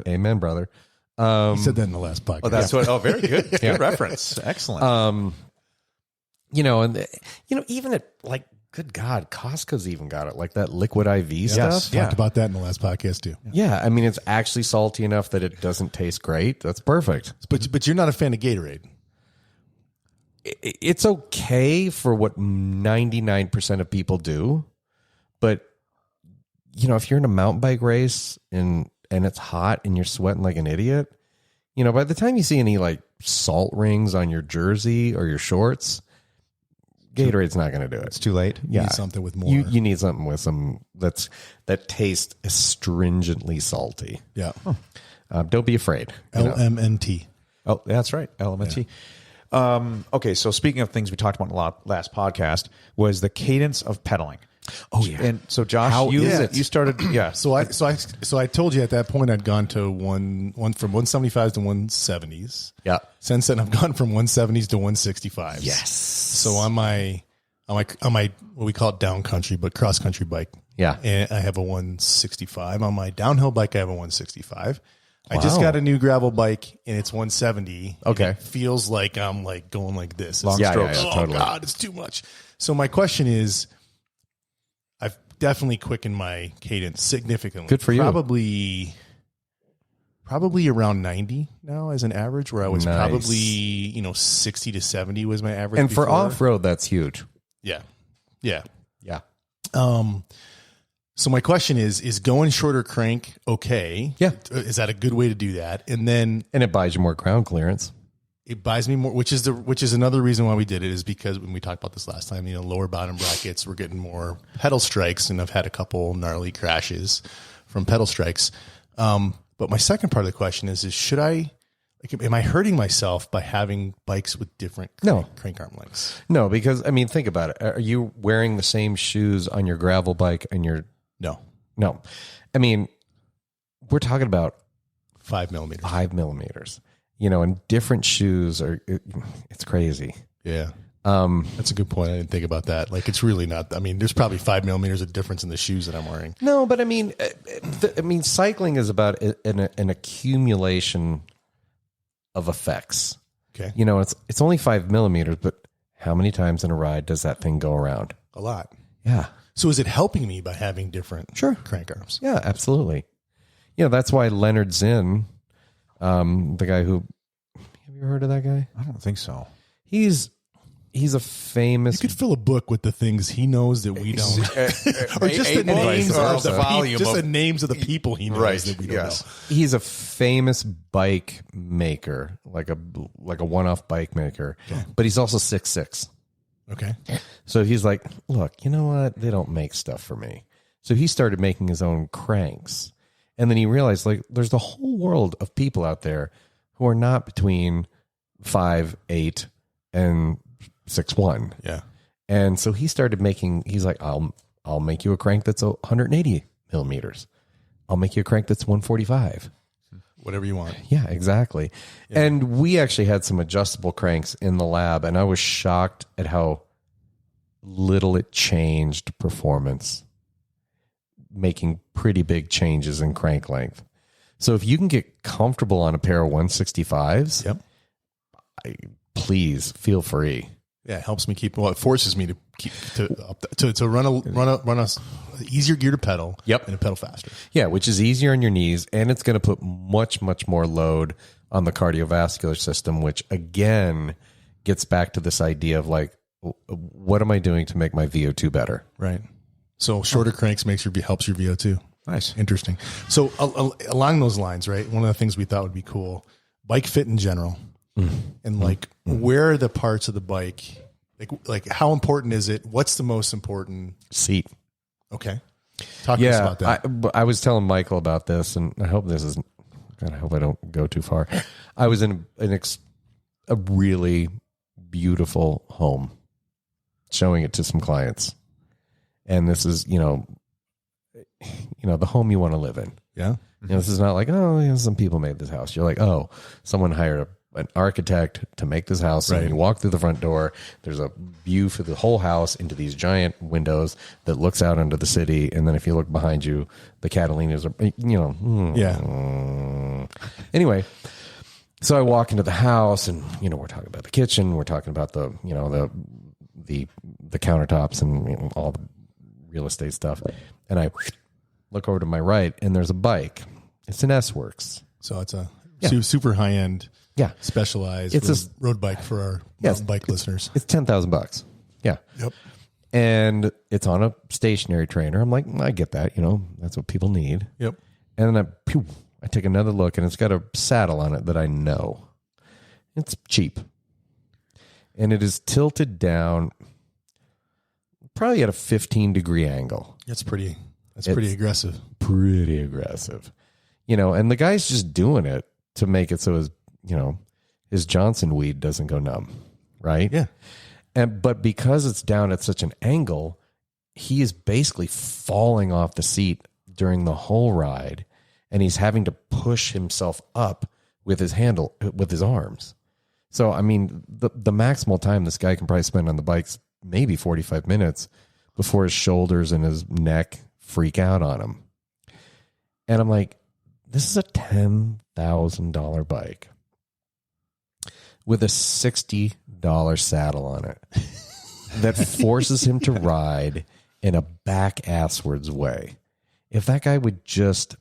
Amen, brother. He said that in the last podcast. Oh, that's what. Oh, very good. Good reference. Excellent. Even at like, good God, Costco's even got it, like that liquid IV stuff. Talked about that in the last podcast too. Yeah, I mean, it's actually salty enough that it doesn't taste great. That's perfect. But you're not a fan of Gatorade. It's okay for what 99% of people do, but if you're in a mountain bike race and it's hot and you're sweating like an idiot, by the time you see any like salt rings on your jersey or your shorts, Gatorade's not going to do it. It's too late. You need something with more. You need something with some that tastes astringently salty. Yeah. Don't be afraid. LMNT. Oh, that's right. LMNT. Okay, so speaking of things we talked about a lot last podcast was the cadence of pedaling. Oh yeah. And so Josh, How you is it? you started So I told you at that point I'd gone to one from 175s to 170s. Yeah. Since then I've gone from 170s to 165s. Yes. So on my what we call it down country, but cross country bike. Yeah. And I have a 165. On my downhill bike I have a 165. I just Wow. got a new gravel bike and it's 170. Okay. And it feels like I'm like going like this. Long It's- strokes. Yeah, oh totally. God, it's too much. So my question is, I've definitely quickened my cadence significantly. Good for you. Probably around 90 now as an average, where I was Nice. probably 60 to 70 was my average. And for before. off road, that's huge. yeah. Yeah. So my question is going shorter crank okay? Yeah. Is that a good way to do that? And then And it buys you more ground clearance. it buys me more, which is another reason why we did it, is because when we talked about this last time, lower bottom brackets, we're getting more pedal strikes, and I've had a couple gnarly crashes from pedal strikes. But my second part of the question is should I, am I hurting myself by having bikes with different crank arm lengths? No, because think about it. Are you wearing the same shoes on your gravel bike and your No, no? We're talking about 5 millimeters. 5 millimeters. And different shoes it's crazy. Yeah. That's a good point. I didn't think about that. Like, it's really not, there's probably 5 millimeters of difference in the shoes that I'm wearing. No, but cycling is about an accumulation of effects. Okay. It's only 5 millimeters, but how many times in a ride does that thing go around? A lot. Yeah. So is it helping me by having different crank arms? Yeah, absolutely. That's why Leonard Zinn, the guy who, have you heard of that guy? I don't think so. He's a famous. You could fill a book with the things he knows that we don't, or just the names of the volume just of- the names of the people he knows that we don't know. He's a famous bike maker, like a one-off bike maker, but he's also 6'6". Okay. So he's like, look, you know what? They don't make stuff for me. So he started making his own cranks. And then he realized, like, there's a whole world of people out there who are not between 5'8" and 6'1". Yeah. And so he started making, he's like, I'll make you a crank that's 180 millimeters. I'll make you a crank that's 145. Whatever you want. Yeah, exactly. Yeah. And we actually had some adjustable cranks in the lab, and I was shocked at how little it changed performance, making pretty big changes in crank length. So if you can get comfortable on a pair of 165s, please feel free. Yeah, it helps me keep. Well, it forces me to keep to run a easier gear to pedal. Yep. And to pedal faster. Yeah, which is easier on your knees, and it's going to put much more load on the cardiovascular system, which again gets back to this idea of like, what am I doing to make my VO2 better? Right. So shorter cranks helps your VO2. Nice. Interesting. So along those lines, right? One of the things we thought would be cool, bike fit in general, and like where are the parts of the bike? Like how important is it? What's the most important seat? Okay. Talk to us about that. I was telling Michael about this, and I hope this is. God, I hope I don't go too far. I was in a really beautiful home, showing it to some clients, and this is the home you want to live in. Yeah. This is not like, some people made this house. You're like, someone hired an architect to make this house. Right. And you walk through the front door, there's a view for the whole house into these giant windows that looks out into the city. And then if you look behind you, the Catalinas are, Yeah. Anyway, so I walk into the house, and, we're talking about the kitchen. We're talking about the countertops and all the real estate stuff. And I look over to my right, and there's a bike. It's an S-Works. So it's a super high end, specialized road bike for our mountain bike listeners. It's $10,000. Yeah. Yep. And it's on a stationary trainer. I'm like, I get that. That's what people need. Yep. And then I take another look, and it's got a saddle on it that I know. It's cheap. And it is tilted down probably at a 15-degree angle. That's pretty aggressive. Pretty aggressive. And the guy's just doing it to make it so his Johnson weed doesn't go numb, right? Yeah. But because it's down at such an angle, he is basically falling off the seat during the whole ride, and he's having to push himself up with his arms. So, I mean, the maximal time this guy can probably spend on the bike's maybe 45 minutes before his shoulders and his neck freak out on him. And I'm like, this is a $10,000 bike with a $60 saddle on it that forces him to ride in a back-asswards way. If that guy would just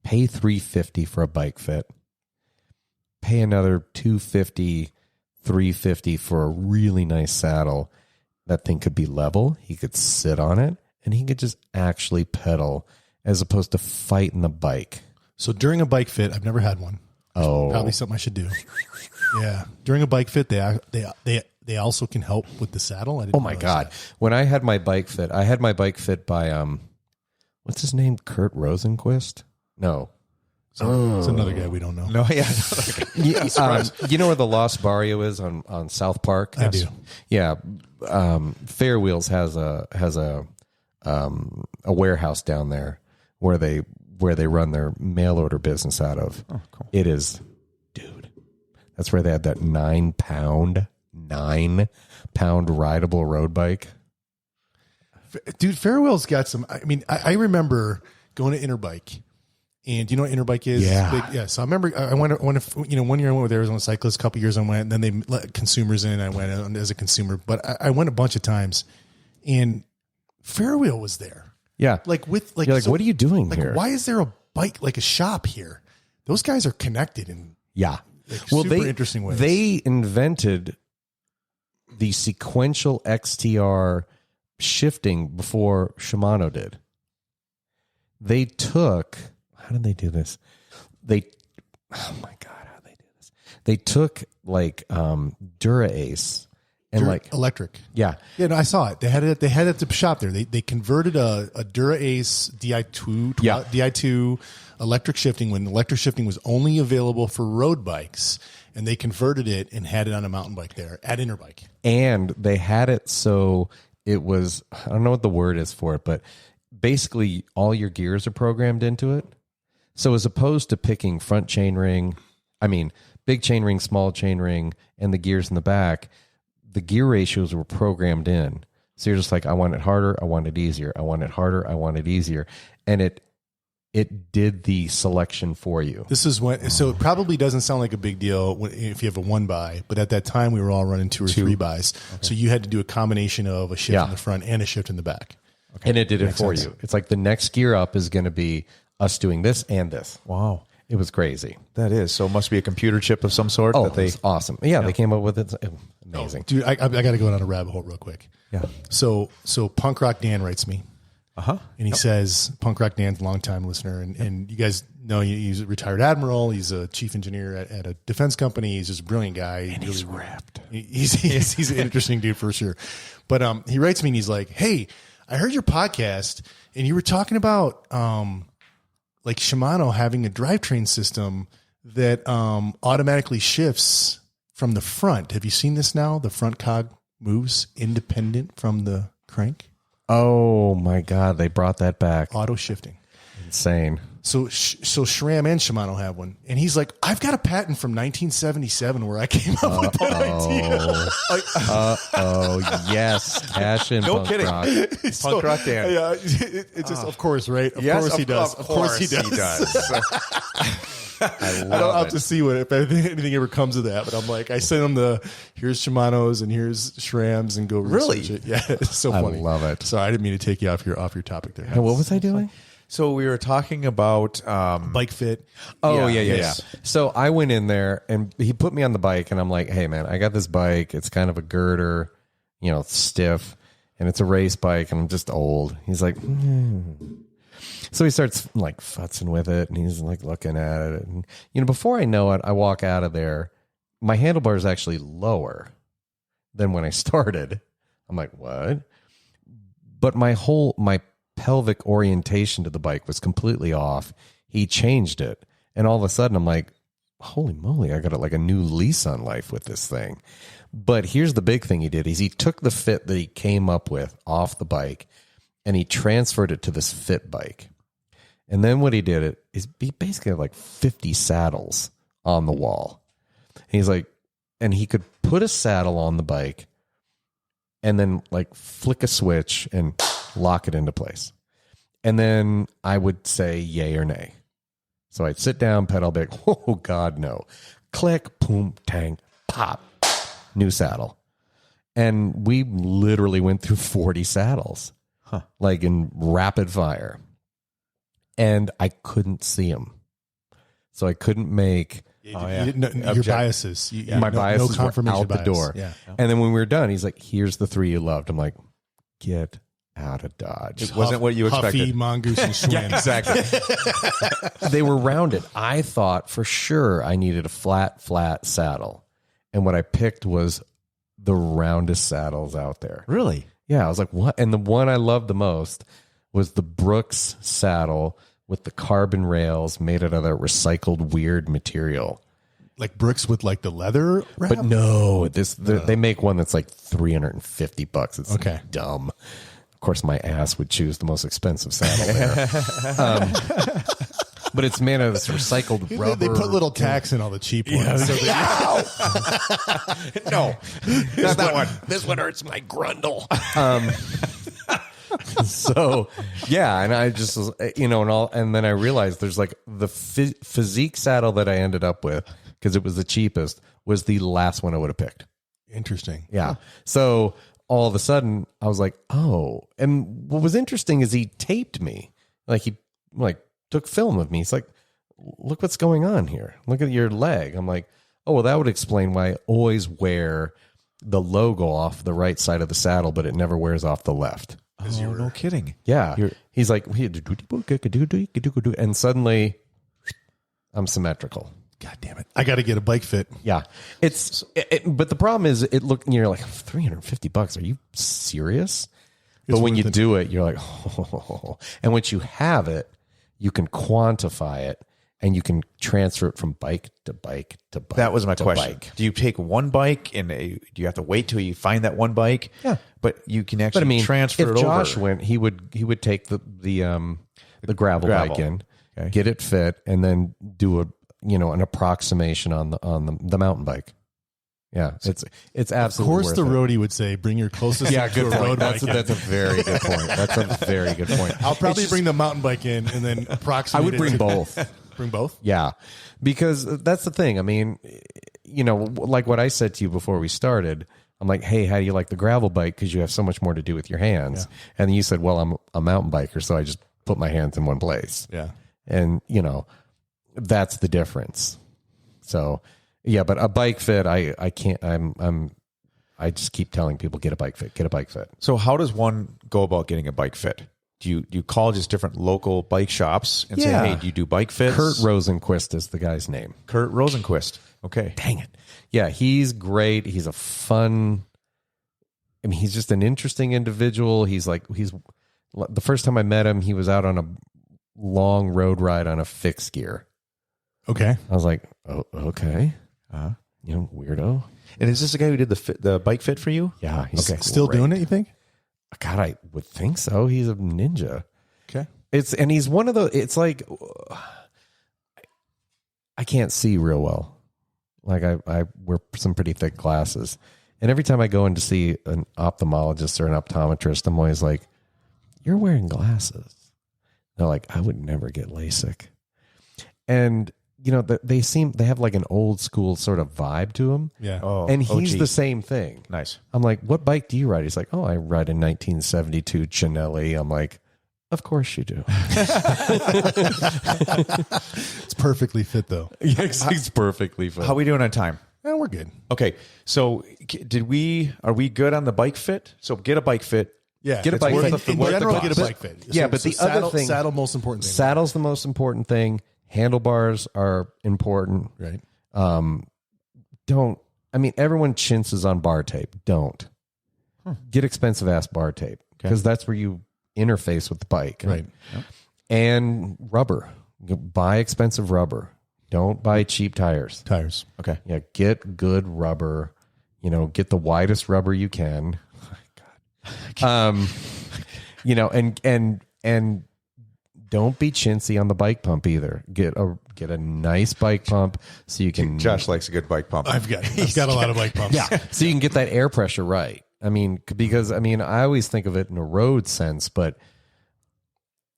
pay $350 for a bike fit, pay another $250, $350 for a really nice saddle, that thing could be level. He could sit on it, and he could just actually pedal as opposed to fighting the bike. So during a bike fit, I've never had one. Oh, Probably something I should do. Yeah. During a bike fit, they also can help with the saddle. I didn't oh my realize God. that. When I had my bike fit, by, what's his name? Kurt Rosenquist? No. So it's another guy we don't know. No, yeah. You know where the Lost Barrio is on South Park? I do. Yeah. Fair Wheels has a warehouse down there where they run their mail order business out of. Oh, cool. It is, dude. That's where they had that 9 pound rideable road bike. Dude, Fairwell's got some. I mean, I remember going to Interbike. And do you know what Interbike is? Yeah. So I remember I went, 1 year I went with Arizona Cyclists, a couple years I went, and then they let consumers in. I went as a consumer, but I went a bunch of times, and Fairwheel was there. Yeah. Like with like, You're like, so- what are you doing like, here? why is there a bike, like a shop here? Those guys are connected in Yeah. super interesting ways. They invented the sequential XTR shifting before Shimano did. They took, how did they do this? Oh my God, how did they do this? They took like Dura-Ace and like electric. yeah. Yeah, no, I saw it. They had it at the shop there. They converted a Dura-Ace Di2 electric shifting when electric shifting was only available for road bikes, and they converted it and had it on a mountain bike there at Interbike. And they had it so it was, I don't know what the word is for it, but basically all your gears are programmed into it. So as opposed to picking front chainring, big chainring, small chainring, and the gears in the back, the gear ratios were programmed in. So you're just like, I want it harder, I want it easier. I want it harder, I want it easier. And it did the selection for you. This is when, so it probably doesn't sound like a big deal if you have a one buy, but at that time we were all running two or three buys. Okay. So you had to do a combination of a shift in the front and a shift in the back. Okay. And it did it for you. It's like the next gear up is going to be us doing this and this. Wow. It was crazy. That is. So it must be a computer chip of some sort. Oh, that they, it was awesome. Yeah, they came up with it. Amazing. Dude, I got to go down a rabbit hole real quick. Yeah. So Punk Rock Dan writes me. Uh-huh. And he says, Punk Rock Dan's a longtime listener. And you guys know he's a retired admiral. He's a chief engineer at a defense company. He's just a brilliant guy. And he's ripped. He's an interesting dude for sure. But he writes me and he's like, hey, I heard your podcast and you were talking about like Shimano having a drivetrain system that automatically shifts from the front. Have you seen this now? The front cog moves independent from the crank. Oh my God, they brought that back. Auto shifting. Insane. So SRAM and Shimano have one. And he's like, I've got a patent from 1977 where I came up with that idea. Yes. Cash in. No Punk kidding. Rock. Punk Rock Dan. Yeah, it's just, of course, right? Of course he does. Of course he does. I don't have to see if anything ever comes of that, but I'm like, I send him here's Shimano's and here's SRAM's and go research it. Yeah, it's so funny. I love it. Sorry, I didn't mean to take you off your topic there. And what was I doing? So we were talking about Bike fit. Oh, yeah. yes. So I went in there and he put me on the bike and I'm like, hey man, I got this bike. It's kind of a girder, it's stiff and it's a race bike and I'm just old. He's like, So he starts like futzing with it and he's like looking at it. And, before I know it, I walk out of there. My handlebar is actually lower than when I started. I'm like, what? But my pelvic orientation to the bike was completely off. He changed it. And all of a sudden I'm like, holy moly, I got like a new lease on life with this thing. But here's the big thing he did is he took the fit that he came up with off the bike and he transferred it to this fit bike. And then what he did is he basically had like 50 saddles on the wall. He's like, and he could put a saddle on the bike and then like flick a switch and lock it into place. And then I would say yay or nay. So I'd sit down, pedal back. Oh, God, no. Click, boom, tang, pop. New saddle. And we literally went through 40 saddles, like in rapid fire. And I couldn't see them. So I couldn't make... your biases. My biases no confirmation were out bias. the door. Yeah. And then when we were done, he's like, here's the 3 you loved. I'm like, get out of Dodge. It wasn't what you expected. Huffy, mongoose, and Schwinn. Yeah, exactly. They were rounded. I thought for sure I needed a flat saddle. And what I picked was the roundest saddles out there. Really? Yeah, I was like, what? And the one I loved the most was the Brooks saddle with the carbon rails made out of that recycled weird material. Like Brooks with like the leather wrap? But no, they make one that's like $350. It's okay. Dumb. Of course, my ass would choose the most expensive saddle there. But it's made of this recycled rubber. They put little tacks in all the cheap ones. So No, not that one. This one hurts my grundle. So yeah, and I just was, and then I realized there's like the physique saddle that I ended up with because it was the cheapest was the last one I would have picked. Interesting. Yeah. So all of a sudden I was like, oh, and what was interesting is he taped me. Like he took film of me. He's like, look what's going on here. Look at your leg. I'm like, oh, well, that would explain why I always wear the logo off the right side of the saddle, but it never wears off the left. Oh, no kidding. Yeah. He's like, and suddenly I'm symmetrical. God damn it. I got to get a bike fit. Yeah. But the problem is you're like $350. Are you serious? But when you do it, you're like, oh. And once you have it, you can quantify it and you can transfer it from bike to bike to bike. That was my question. Bike. Do you take one bike and do you have to wait till you find that one bike? Yeah. But you can actually transfer it over. If Josh went, he would take the gravel bike in, get it fit, and then do an approximation on the mountain bike. Yeah, it's absolutely. Of course, the roadie would say, "Bring your closest to a road bike." That's a very good point. That's a very good point. I'll probably bring the mountain bike in and then approximate. I would bring both. Bring both? Yeah, because that's the thing. I mean, like what I said to you before we started. I'm like, hey, how do you like the gravel bike? Because you have so much more to do with your hands. Yeah. And you said, well, I'm a mountain biker, so I just put my hands in one place. Yeah, and that's the difference. So. Yeah, but a bike fit, I can't. I just keep telling people get a bike fit. So how does one go about getting a bike fit? Do you call just different local bike shops and say, hey, do you do bike fits? Kurt Rosenquist is the guy's name. Kurt Rosenquist. Okay, dang it. Yeah, he's great. He's a fun. I mean, he's just an interesting individual. He's the first time I met him, he was out on a long road ride on a fixed gear. Okay, I was like, oh, okay. Weirdo. And is this the guy who did the bike fit for you? Yeah. He's still doing it, you think? God, I would think so. He's a ninja. Okay. He's one of it's like, I can't see real well. Like I wear some pretty thick glasses. And every time I go in to see an ophthalmologist or an optometrist, I'm always like, you're wearing glasses. They're like, I would never get LASIK. And they have like an old school sort of vibe to them. Yeah. Oh, and he's the same thing. Nice. I'm like, what bike do you ride? He's like, oh, I ride a 1972 Cinelli. I'm like, of course you do. It's perfectly fit though. Yes, it's perfectly fit. How are we doing on time? Yeah, we're good. Okay. So are we good on the bike fit? So get a bike fit. Yeah. Get a bike fit. In general, get a bike fit. Yeah, but the other thing. Saddle most important thing. Saddle's the most important thing. Handlebars are important. Right. Everyone chintzes on bar tape. Don't. Get expensive ass bar tape because that's where you interface with the bike. Right. And rubber. Buy expensive rubber. Don't buy cheap tires. Tires. Okay. Yeah, get good rubber. Get the widest rubber you can. Oh, God. And don't be chintzy on the bike pump either. Get a nice bike pump so you can. Josh likes a good bike pump. I've got a lot of bike pumps. Yeah, so you can get that air pressure right. Because I always think of it in a road sense, but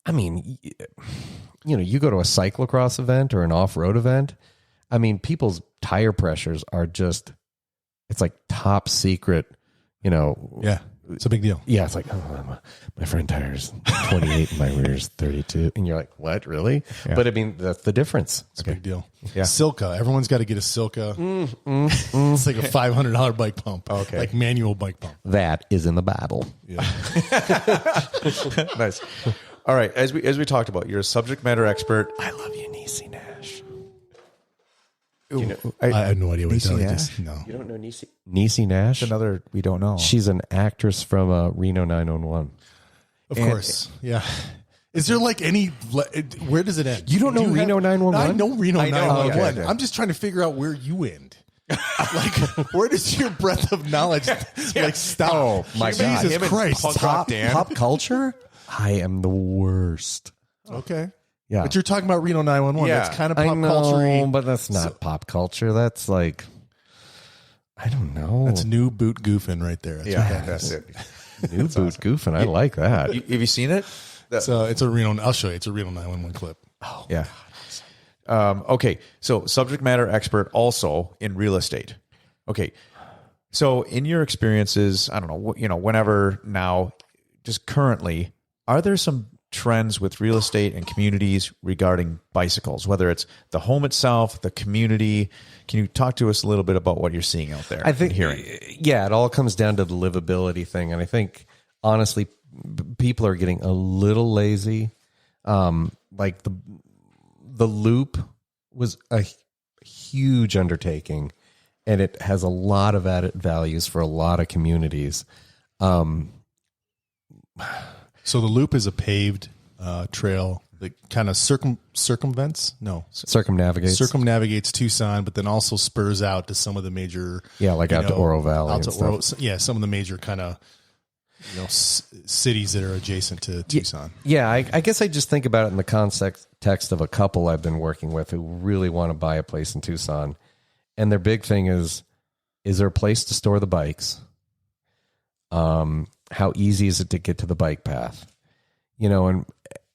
you go to a cyclocross event or an off-road event. People's tire pressures are just, it's like top secret, Yeah. It's a big deal. Yeah, it's like, my front tire's 28 and my rear's 32. And you're like, what, really? Yeah. But that's the difference. It's a big deal. Yeah. Silka. Everyone's got to get a Silka. It's like a $500 bike pump. Okay. Like manual bike pump. That is in the Bible. Yeah. Nice. All right. As we talked about, you're a subject matter expert. I love you, Niecy Nash. I have no idea what Niecy it Nash? is. No. You don't know Niecy Nash? Another we don't know. She's an actress from Reno 911. Of course. Yeah. Is there like any, where does it end? You don't know Reno 911? I know Reno I know. 911. Okay. I'm just trying to figure out where you end. Like, where does your breadth of knowledge stop? Oh, my God. Jesus Him and Christ. Punk Rock Dan. Pop culture? I am the worst. Okay. Yeah. But you're talking about Reno 911. Yeah. That's kind of I pop know, culture. but that's not pop culture. That's like, I don't know. That's new boot goofing right there. That's what Yeah, that that's is. it. New boot goofing. I like that. Have you seen it? So it's a Reno. I'll show you. It's a Reno 911 clip. Oh, Yeah. Okay. So subject matter expert also in real estate. Okay. So in your experiences, I don't know, whenever now, just currently, are there some trends with real estate and communities regarding bicycles, whether it's the home itself, the community? Can you talk to us a little bit about what you're seeing out there? I think, and hearing? yeah, it all comes down to the livability thing. And I think, honestly, people are getting a little lazy. Like the loop was a huge undertaking, and it has a lot of added values for a lot of communities. So the loop is a paved trail that kind of circumnavigates Tucson, but then also spurs out to some of the major, like out to Oro Valley, out and to stuff. Oro, some of the major kind of cities that are adjacent to Tucson. Yeah, I guess I just think about it in the context of a couple I've been working with who really want to buy a place in Tucson, and their big thing is there a place to store the bikes? How easy is it to get to the bike path? And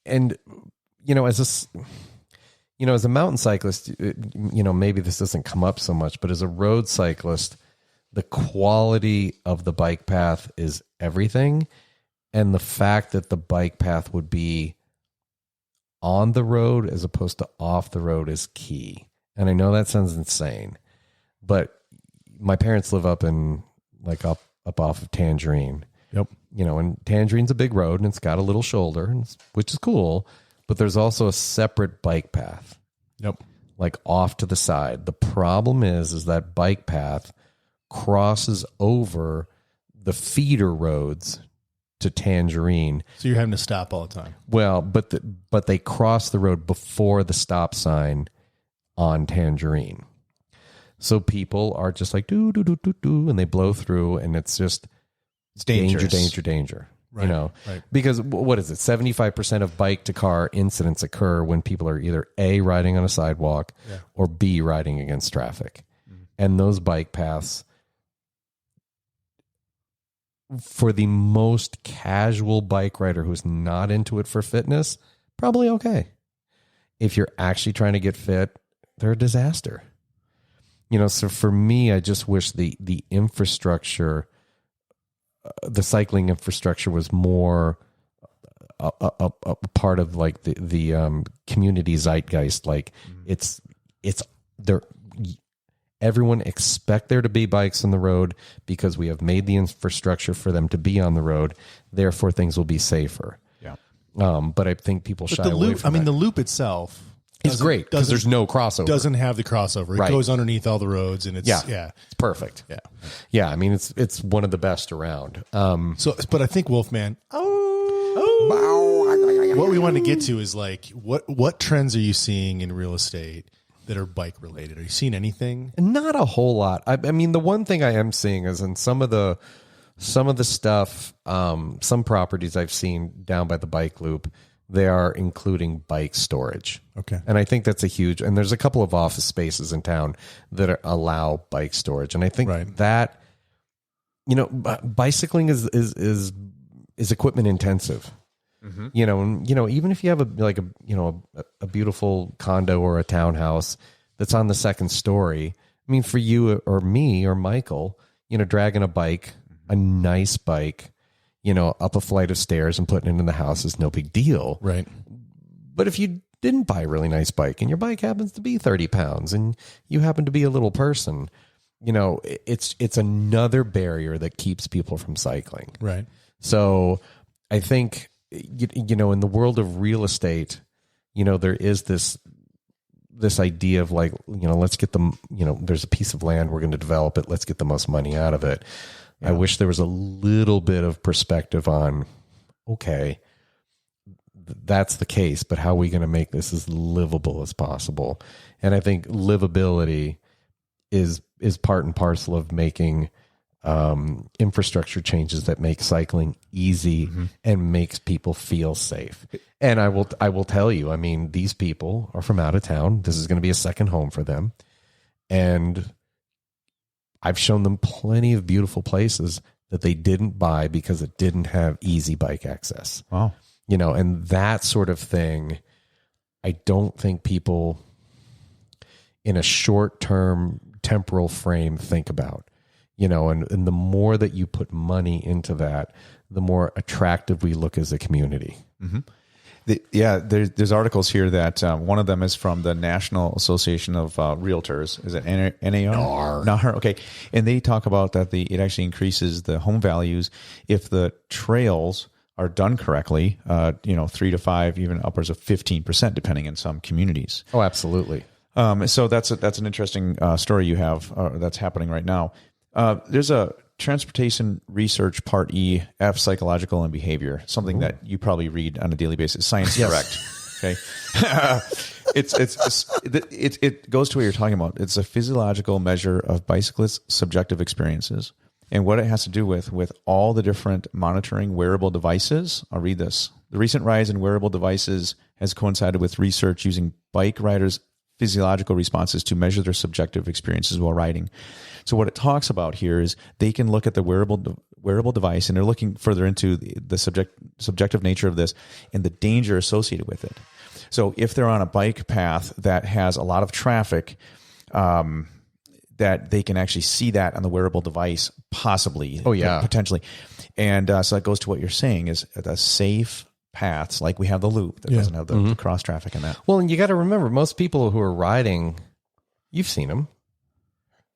as a mountain cyclist, maybe this doesn't come up so much, but as a road cyclist, the quality of the bike path is everything. And the fact that the bike path would be on the road as opposed to off the road is key. And I know that sounds insane, but my parents live up off of Tangerine. Yep. And Tangerine's a big road and it's got a little shoulder, which is cool, but there's also a separate bike path. Yep. Like off to the side. The problem is that bike path crosses over the feeder roads to Tangerine. So you're having to stop all the time. Well, but they cross the road before the stop sign on Tangerine. So people are just like do do do do do, and they blow through, and it's just dangerous. danger. Right, right. Because what is it? 75% of bike to car incidents occur when people are either A, riding on a sidewalk, or B, riding against traffic. Mm-hmm. And those bike paths, for the most casual bike rider who's not into it for fitness, probably okay. If you're actually trying to get fit, they're a disaster. So for me, I just wish the infrastructure, the cycling infrastructure, was more a part of like the community zeitgeist. Like it's there. Everyone expect there to be bikes on the road because we have made the infrastructure for them to be on the road. Therefore, things will be safer. Yeah. But I think people shy the away loop, from that. the loop itself It's great because there's no crossover. Doesn't have the crossover. It Right. goes underneath all the roads, and it's It's perfect. Yeah. Yeah. I mean, it's one of the best around. So, but I think Wolfman. What we want to get to is like what trends are you seeing in real estate that are bike related? Are you seeing anything? Not a whole lot. I mean, the one thing I am seeing is in some of the stuff, some properties I've seen down by the bike loop, they are including bike storage. Okay. And I think that's a huge, and there's a couple of office spaces in town that allow bike storage. And I think that, bicycling is equipment intensive. Mm-hmm. And even if you have a beautiful condo or a townhouse that's on the second story, I mean, for you or me or Michael, dragging a bike, a nice bike, up a flight of stairs and putting it in the house is no big deal. Right. But if you didn't buy a really nice bike and your bike happens to be 30 pounds and you happen to be a little person, it's another barrier that keeps people from cycling. Right. So I think, in the world of real estate, there is this idea of like, let's get them, there's a piece of land, we're going to develop it. Let's get the most money out of it. Yeah. I wish there was a little bit of perspective on, okay, that's the case, but how are we going to make this as livable as possible? And I think livability is part and parcel of making infrastructure changes that make cycling easy and makes people feel safe. And I will tell you, I mean, these people are from out of town. This is going to be a second home for them. And I've shown them plenty of beautiful places that they didn't buy because it didn't have easy bike access. Wow. And that sort of thing, I don't think people in a short-term temporal frame think about, and the more that you put money into that, the more attractive we look as a community. Mm-hmm. There's articles here that one of them is from the National Association of Realtors. Is it NAR? NAR. Okay. And they talk about that it actually increases the home values if the trails are done correctly, 3 to 5, even upwards of 15%, depending in some communities. Oh, absolutely. So that's an interesting story you have that's happening right now. There's a transportation research part E, F, psychological and behavior, something that you probably read on a daily basis. Science Direct. Okay. It goes to what you're talking about. It's a physiological measure of bicyclists' subjective experiences. And what it has to do with all the different monitoring wearable devices. I'll read this. The recent rise in wearable devices has coincided with research using bike riders' physiological responses to measure their subjective experiences while riding. So what it talks about here is they can look at the wearable device, and they're looking further into the subjective nature of this and the danger associated with it. So if they're on a bike path that has a lot of traffic, that they can actually see that on the wearable device, possibly. Oh, yeah. Potentially. And so that goes to what you're saying is the safe paths, like we have the loop that doesn't have the cross traffic in that. Well, and you got to remember, most people who are riding, you've seen them,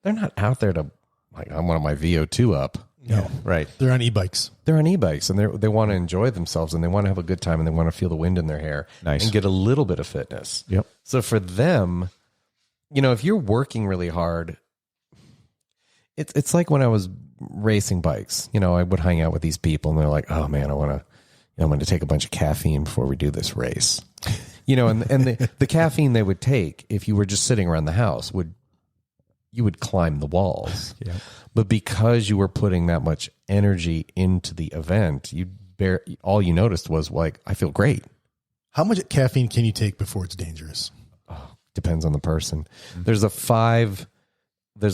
they're not out there to, like, I want my VO2 up. No, right. They're on e-bikes. They're on e-bikes, and they want to enjoy themselves, and they want to have a good time, and they want to feel the wind in their hair. Nice. And get a little bit of fitness. Yep. So for them, if you're working really hard, it's like when I was racing bikes. I would hang out with these people, and they're like, "Oh man, I'm going to take a bunch of caffeine before we do this race." And the caffeine they would take if you were just sitting around the house you would climb the walls. Yeah. But because you were putting that much energy into the event, all you noticed was like, I feel great. How much caffeine can you take before it's dangerous? Oh, depends on the person. Mm-hmm. There's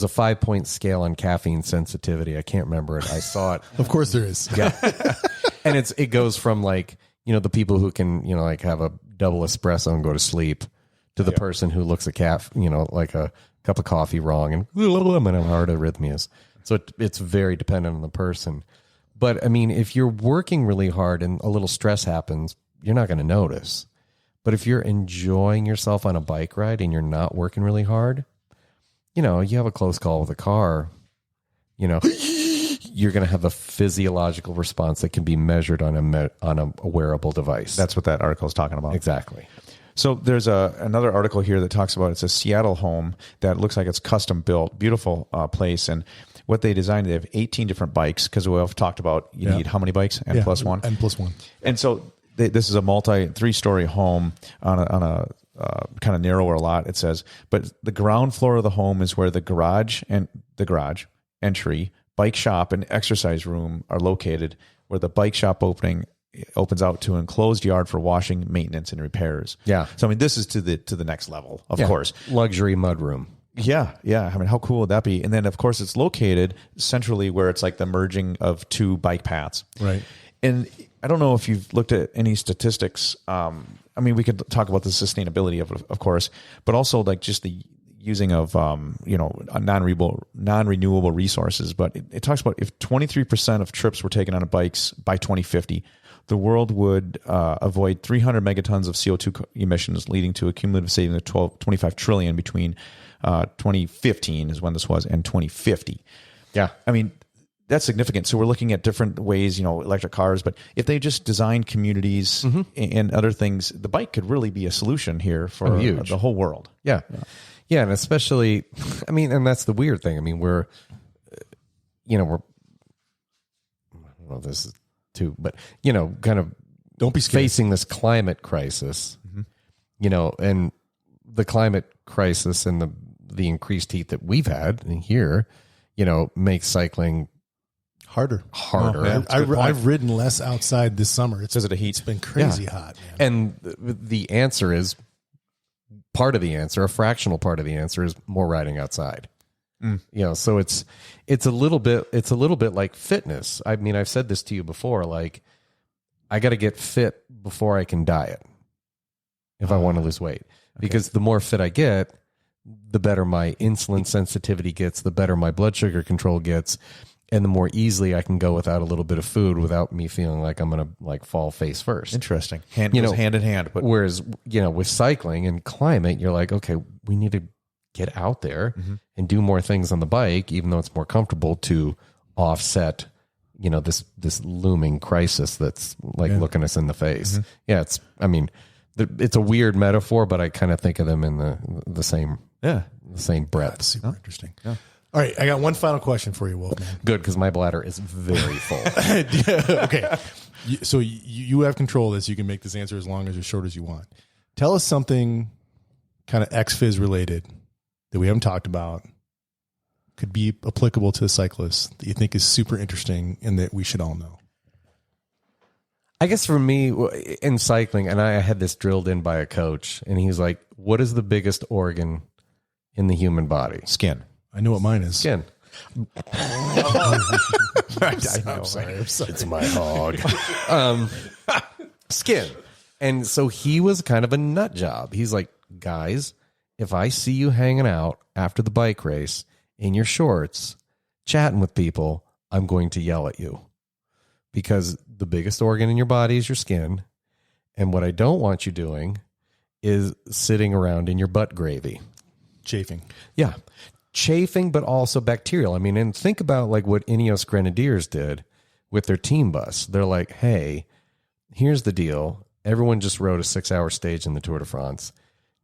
a 5-point scale on caffeine sensitivity. I can't remember it. I saw it. Of course there is. Yeah. And it goes from like, the people who can, like have a double espresso and go to sleep to the person who looks at like a cup of coffee wrong and have heart arrhythmias. So it's very dependent on the person. But I mean, if you're working really hard and a little stress happens, you're not going to notice. But if you're enjoying yourself on a bike ride and you're not working really hard, you have a close call with a car, you're going to have a physiological response that can be measured on a wearable device. That's what that article is talking about. Exactly. So there's another article here that talks about, it's a Seattle home that looks like it's custom built, beautiful place. And what they designed, they have 18 different bikes, because we've talked about you need how many bikes? N+1? N+1. And so this is a 3-story home on kind of narrower a lot. It says, but the ground floor of the home is where the garage, entry, bike shop, and exercise room are located, where the bike shop opening opens out to an enclosed yard for washing, maintenance, and repairs. Yeah. So, I mean, this is to the next level, of course. Luxury mudroom. Yeah. I mean, how cool would that be? And then, of course, it's located centrally where it's like the merging of two bike paths. Right. And I don't know if you've looked at any statistics. I mean, we could talk about the sustainability of course, but also like just the using of, non-renewable resources. But it talks about if 23% of trips were taken on bikes by 2050, the world would avoid 300 megatons of CO2 emissions, leading to a cumulative saving of 25 trillion between 2015 is when this was, and 2050. Yeah. I mean, that's significant. So we're looking at different ways, electric cars, but if they just design communities and other things, the bike could really be a solution here for the whole world. Yeah. And especially, I mean, and that's the weird thing. I mean, we're, I don't know, this is too, but, kind of Don't be scared. facing this climate crisis, and the climate crisis and the increased heat that we've had here, makes cycling harder. Oh, man. I've ridden less outside this summer. Because of the heat. It's been crazy hot, man. And the answer is, part of the answer, a fractional part of the answer, is more riding outside. So it's a little bit like fitness. I mean, I've said this to you before, like I got to get fit before I can diet if I want to lose weight, because the more fit I get, the better my insulin sensitivity gets, the better my blood sugar control gets, and the more easily I can go without a little bit of food without me feeling like I'm going to like fall face first. Interesting. Goes hand in hand. But whereas, with cycling and climate, you're like, okay, we need to get out there and do more things on the bike, even though it's more comfortable, to offset, this looming crisis that's like looking us in the face. Yeah. It's a weird metaphor, but I kind of think of them in the same breath. That's super interesting. Yeah. All right, I got one final question for you, Wolfman. Good, because my bladder is very full. Okay, so you have control of this. You can make this answer as long as or short as you want. Tell us something kind of ex-phys related that we haven't talked about, could be applicable to the cyclist, that you think is super interesting and that we should all know. I guess for me in cycling, and I had this drilled in by a coach, and he's like, what is the biggest organ in the human body? skin. I know what mine is. Skin. I'm sorry. It's my hog. Skin. And so he was kind of a nut job. He's like, guys, if I see you hanging out after the bike race in your shorts, chatting with people, I'm going to yell at you, because the biggest organ in your body is your skin. And what I don't want you doing is sitting around in your butt gravy. Chafing. Yeah. Chafing, but also bacterial. I mean, and think about like what Ineos Grenadiers did with their team bus. They're like, hey, here's the deal. Everyone just rode a 6-hour stage in the Tour de France.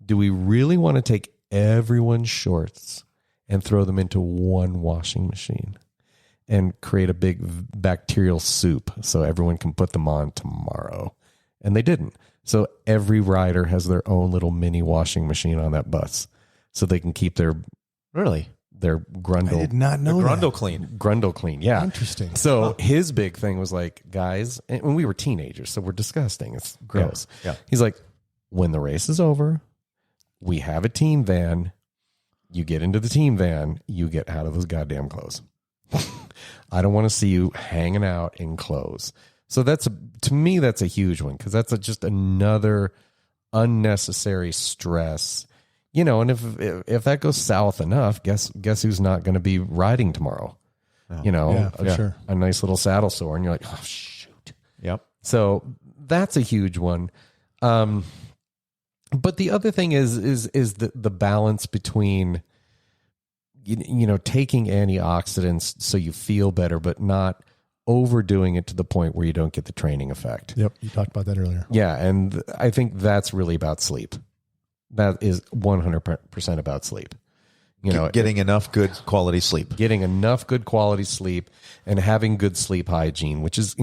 Do we really want to take everyone's shorts and throw them into one washing machine and create a big bacterial soup so everyone can put them on tomorrow? And they didn't. So every rider has their own little mini washing machine on that bus so they can keep their grundle. I did not know that. Grundle clean. Yeah. Interesting. So his big thing was like, guys, and when we were teenagers, so we're disgusting. It's gross. Yeah. He's like, when the race is over, we have a team van. You get into the team van, you get out of those goddamn clothes. I don't want to see you hanging out in clothes. So to me, that's a huge one, because that's just another unnecessary stress. And if that goes south enough, guess who's not going to be riding tomorrow? Yeah, for sure. A nice little saddle sore, and you're like, oh shoot. Yep. So that's a huge one. But the other thing is the balance between taking antioxidants so you feel better, but not overdoing it to the point where you don't get the training effect. Yep, you talked about that earlier. Yeah, and I think that's really about sleep. That is 100% about sleep. Getting enough good quality sleep. Getting enough good quality sleep and having good sleep hygiene, which is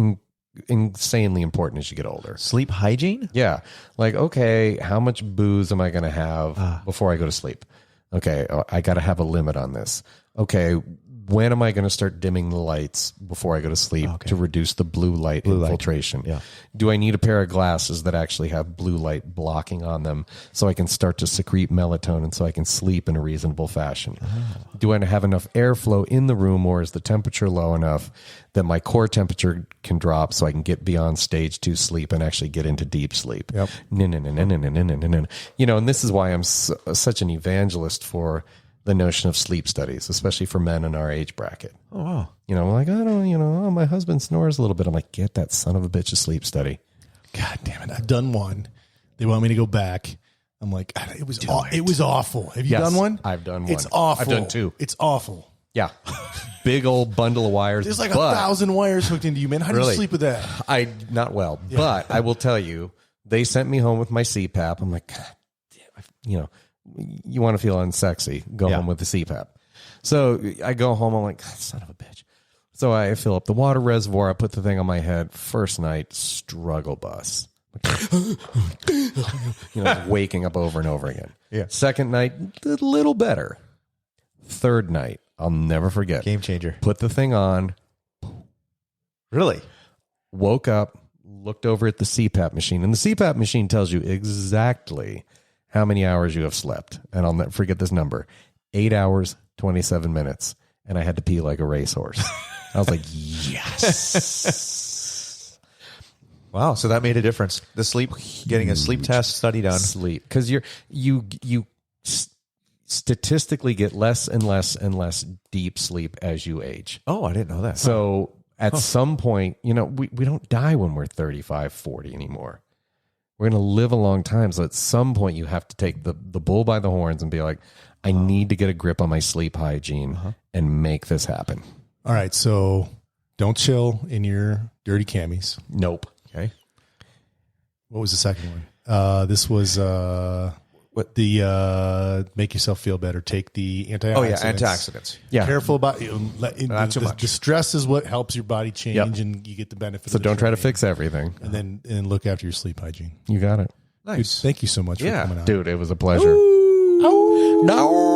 insanely important as you get older. Sleep hygiene? Yeah. Like, okay, how much booze am I going to have before I go to sleep? Okay, I got to have a limit on this. Okay, when am I going to start dimming the lights before I go to sleep to reduce the blue light infiltration? Yeah. Do I need a pair of glasses that actually have blue light blocking on them so I can start to secrete melatonin so I can sleep in a reasonable fashion? Do I have enough airflow in the room, or is the temperature low enough that my core temperature can drop so I can get beyond stage 2 sleep and actually get into deep sleep? Yep. No. You know, and this is why I'm such an evangelist for the notion of sleep studies, especially for men in our age bracket. Oh, wow. You know, I'm like, I don't, my husband snores a little bit. I'm like, get that son of a bitch a sleep study. God damn it. I've done one. They want me to go back. I'm like, it was awful. Have you done one? I've done one. It's awful. I've done 2. It's awful. Yeah. Big old bundle of wires. There's like 1,000 wires hooked into you, man. How do you sleep with that? Not well. Yeah. But I will tell you, they sent me home with my CPAP. I'm like, God damn, you want to feel unsexy, go home with the CPAP. So I go home, I'm like, son of a bitch. So I fill up the water reservoir, I put the thing on my head. First night, struggle bus. Waking up over and over again. Yeah. Second night, a little better. Third night, I'll never forget. Game changer. Put the thing on. Really? Woke up, looked over at the CPAP machine, and the CPAP machine tells you exactly how many hours you have slept. And I'll never forget this number. 8 hours, 27 minutes. And I had to pee like a racehorse. I was like, yes. Wow. So that made a difference. The sleep, getting a sleep test study done. Sleep. Because you statistically get less and less and less deep sleep as you age. Oh, I didn't know that. So at some point, we don't die when we're 35, 40 anymore. We're going to live a long time. So at some point, you have to take the bull by the horns and be like, I need to get a grip on my sleep hygiene and make this happen. All right. So don't chill in your dirty camis. Nope. Okay. What was the second one? This was make yourself feel better. Take the antioxidants. Oh, yeah. Antioxidants. Yeah. Careful about Not too much. The stress is what helps your body change and you get the benefit. So of the don't try to training. fix everything. And then look after your sleep hygiene. You got it. Nice. Dude, thank you so much for coming on. Dude, it was a pleasure. No.